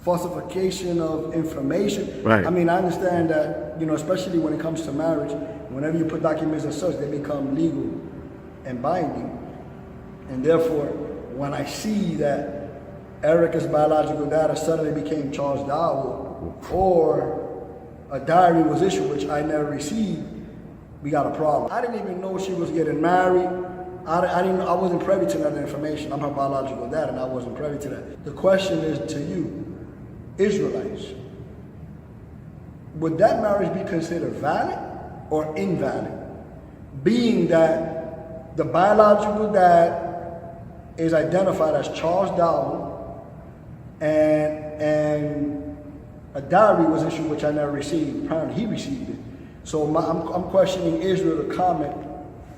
falsification of information. Right. I mean, I understand that, especially when it comes to marriage, whenever you put documents as such, they become legal and binding. And therefore, when I see that Erica's biological dad suddenly became Charles Dowell, or a diary was issued, which I never received, we got a problem. I didn't even know she was getting married. I wasn't privy to that information. I'm her biological dad, and I wasn't privy to that. The question is to you, Israelites, would that marriage be considered valid or invalid? Being that the biological dad is identified as Charles Dowell, and a diary was issued, which I never received. Apparently he received it. So I'm questioning Israel to comment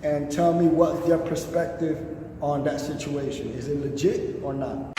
and tell me what's their perspective on that situation. Is it legit or not?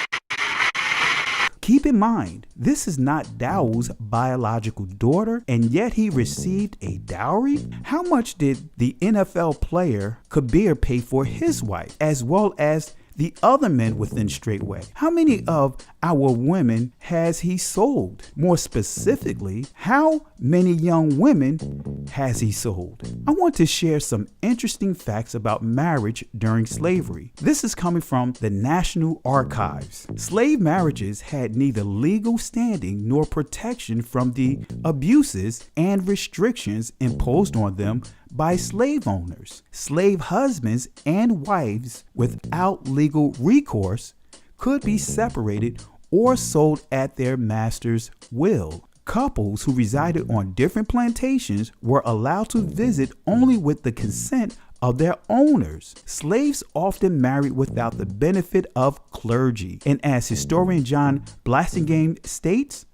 Keep in mind, this is not Dowell's biological daughter, and yet he received a dowry? How much did the NFL player Kabir pay for his wife, as well as the other men within Straitway? How many of our women has he sold? More specifically, how many young women has he sold? I want to share some interesting facts about marriage during slavery. This is coming from the National Archives. Slave marriages had neither legal standing nor protection from the abuses and restrictions imposed on them by slave owners. Slave husbands and wives without legal recourse could be separated or sold at their master's will. Couples who resided on different plantations were allowed to visit only with the consent of their owners. Slaves often married without the benefit of clergy. And as historian John Blasingame states,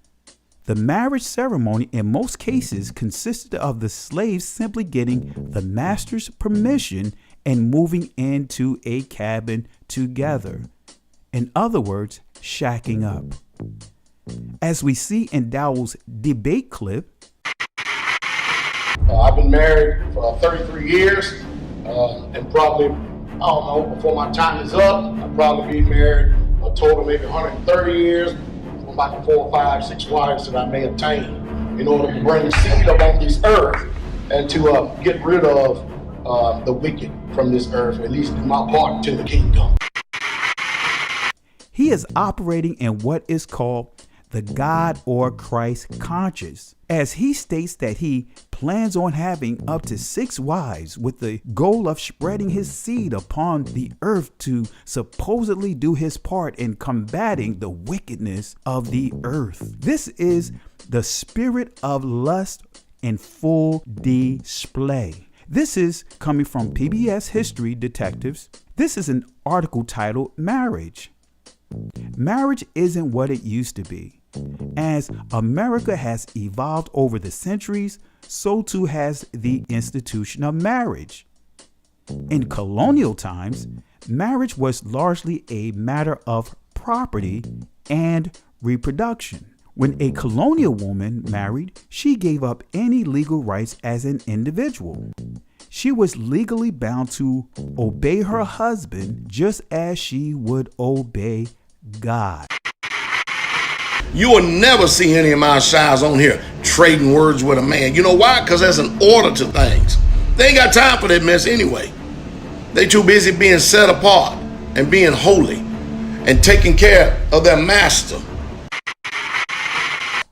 the marriage ceremony in most cases consisted of the slaves simply getting the master's permission and moving into a cabin together. In other words, shacking up. As we see in Dowell's debate clip, I've been married for 33 years, and probably, I don't know, before my time is up, I'll probably be married a total maybe 130 years. About 4, 5, 6 wives that I may obtain in order to bring seed upon this earth and to get rid of the wicked from this earth, at least do my part to the kingdom. He is operating in what is called the God or Christ conscience, as he states that he plans on having up to 6 wives with the goal of spreading his seed upon the earth to supposedly do his part in combating the wickedness of the earth. This is the spirit of lust in full display. This is coming from PBS History Detectives. This is an article titled Marriage. Marriage isn't what it used to be. As America has evolved over the centuries, so too has the institution of marriage. In colonial times, marriage was largely a matter of property and reproduction. When a colonial woman married, she gave up any legal rights as an individual. She was legally bound to obey her husband just as she would obey God. You will never see any of my shies on here trading words with a man. You know why? Because there's an order to things. They ain't got time for that mess anyway. They too busy being set apart and being holy and taking care of their master.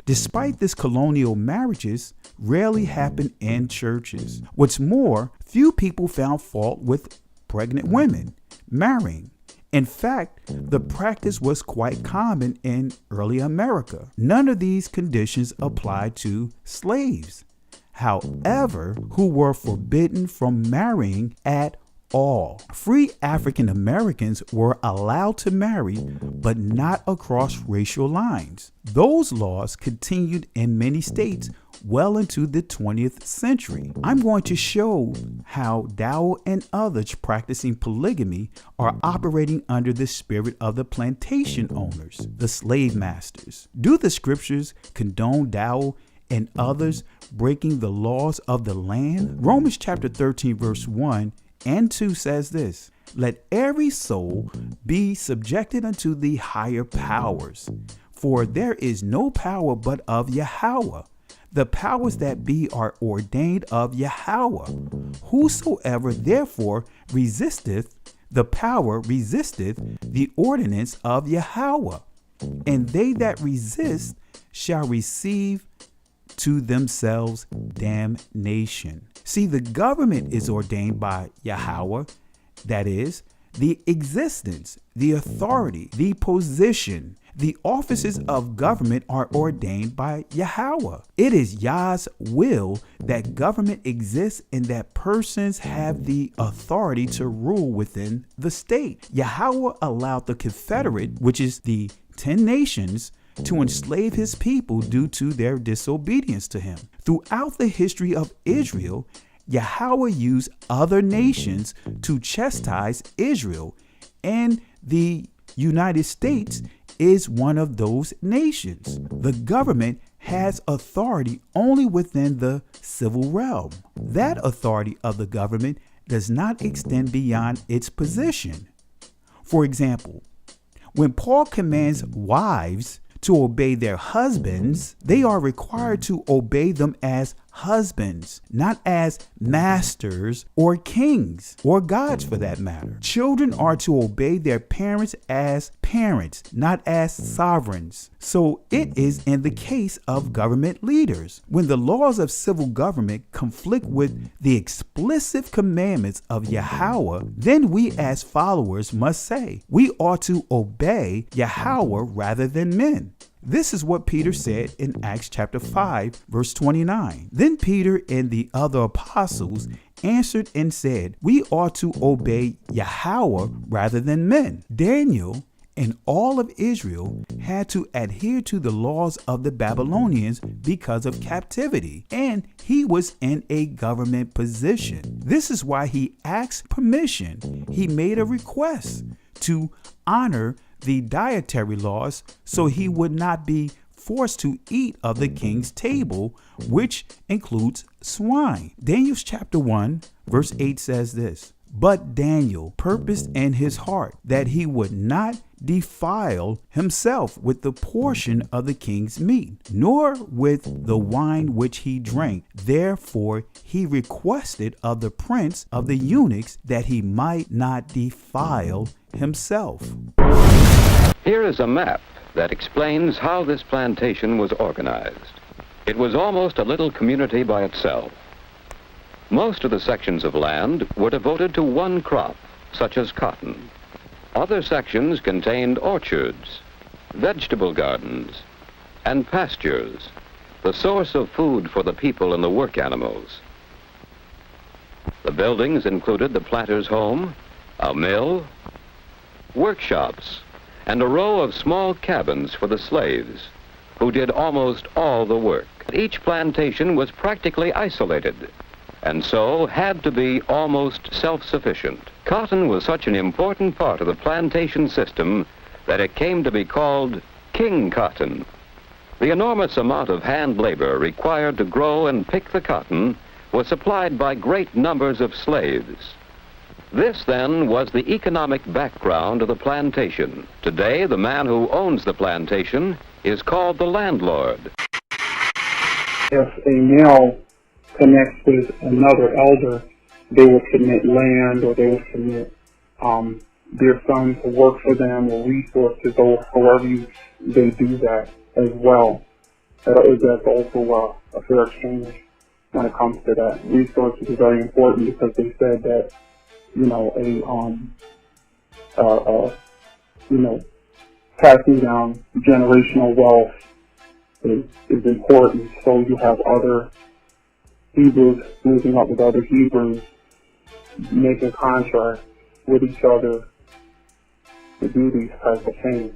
Despite this, colonial marriages rarely happen in churches. What's more, few people found fault with pregnant women marrying. In fact, the practice was quite common in early America. None of these conditions applied to slaves, however, who were forbidden from marrying at all. Free African Americans were allowed to marry, but not across racial lines. Those laws continued in many states well into the 20th century. I'm going to show how Dowell and others practicing polygamy are operating under the spirit of the plantation owners, the slave masters. Do the scriptures condone Dowell and others breaking the laws of the land? Romans chapter 13 verse 1 and 2 says this: let every soul be subjected unto the higher powers, for there is no power but of Yahweh. The powers that be are ordained of Yahweh. Whosoever therefore resisteth the power resisteth the ordinance of Yahweh, and they that resist shall receive to themselves damnation. See, the government is ordained by Yahweh, that is, the existence, the authority, the position, the offices of government are ordained by Yahweh. It is Yah's will that government exists and that persons have the authority to rule within the state. Yahweh allowed the Confederate, which is the 10 nations, to enslave his people due to their disobedience to him. Throughout the history of Israel, Yahweh used other nations to chastise Israel, and the United States is one of those nations. The government has authority only within the civil realm. That authority of the government does not extend beyond its position. For example, when Paul commands wives to obey their husbands, they are required to obey them as husbands, not as masters or kings or gods for that matter. Children are to obey their parents as parents, not as sovereigns. So it is in the case of government leaders. When the laws of civil government conflict with the explicit commandments of Yahweh, then we as followers must say, we ought to obey Yahweh rather than men. This is what Peter said in Acts chapter 5, verse 29. Then Peter and the other apostles answered and said, we ought to obey Yahweh rather than men. Daniel and all of Israel had to adhere to the laws of the Babylonians because of captivity, and he was in a government position. This is why he asked permission. He made a request to honor the dietary laws so he would not be forced to eat of the king's table, which includes swine. Daniel chapter 1 verse 8 says this, but Daniel purposed in his heart that he would not defile himself with the portion of the king's meat, nor with the wine which he drank. Therefore he requested of the prince of the eunuchs that he might not defile himself. Here is a map that explains how this plantation was organized. It was almost a little community by itself. Most of the sections of land were devoted to one crop, such as cotton. Other sections contained orchards, vegetable gardens, and pastures, the source of food for the people and the work animals. The buildings included the planter's home, a mill, workshops, and a row of small cabins for the slaves, who did almost all the work. Each plantation was practically isolated, and so had to be almost self-sufficient. Cotton was such an important part of the plantation system that it came to be called king cotton. The enormous amount of hand labor required to grow and pick the cotton was supplied by great numbers of slaves. This, then, was the economic background of the plantation. Today, the man who owns the plantation is called the landlord. If a male connects with another elder, they will commit land, or they will commit their son to work for them, or resources, or however they do that as well. That's also a fair exchange when it comes to that. Resources is very important because they said that, passing down generational wealth is important. So you have other Hebrews linking up with other Hebrews, making contracts with each other to do these types of things.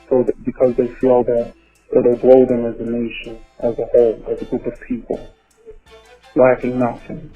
So because they feel that it'll grow them as a nation, as a whole, as a group of people, lacking nothing.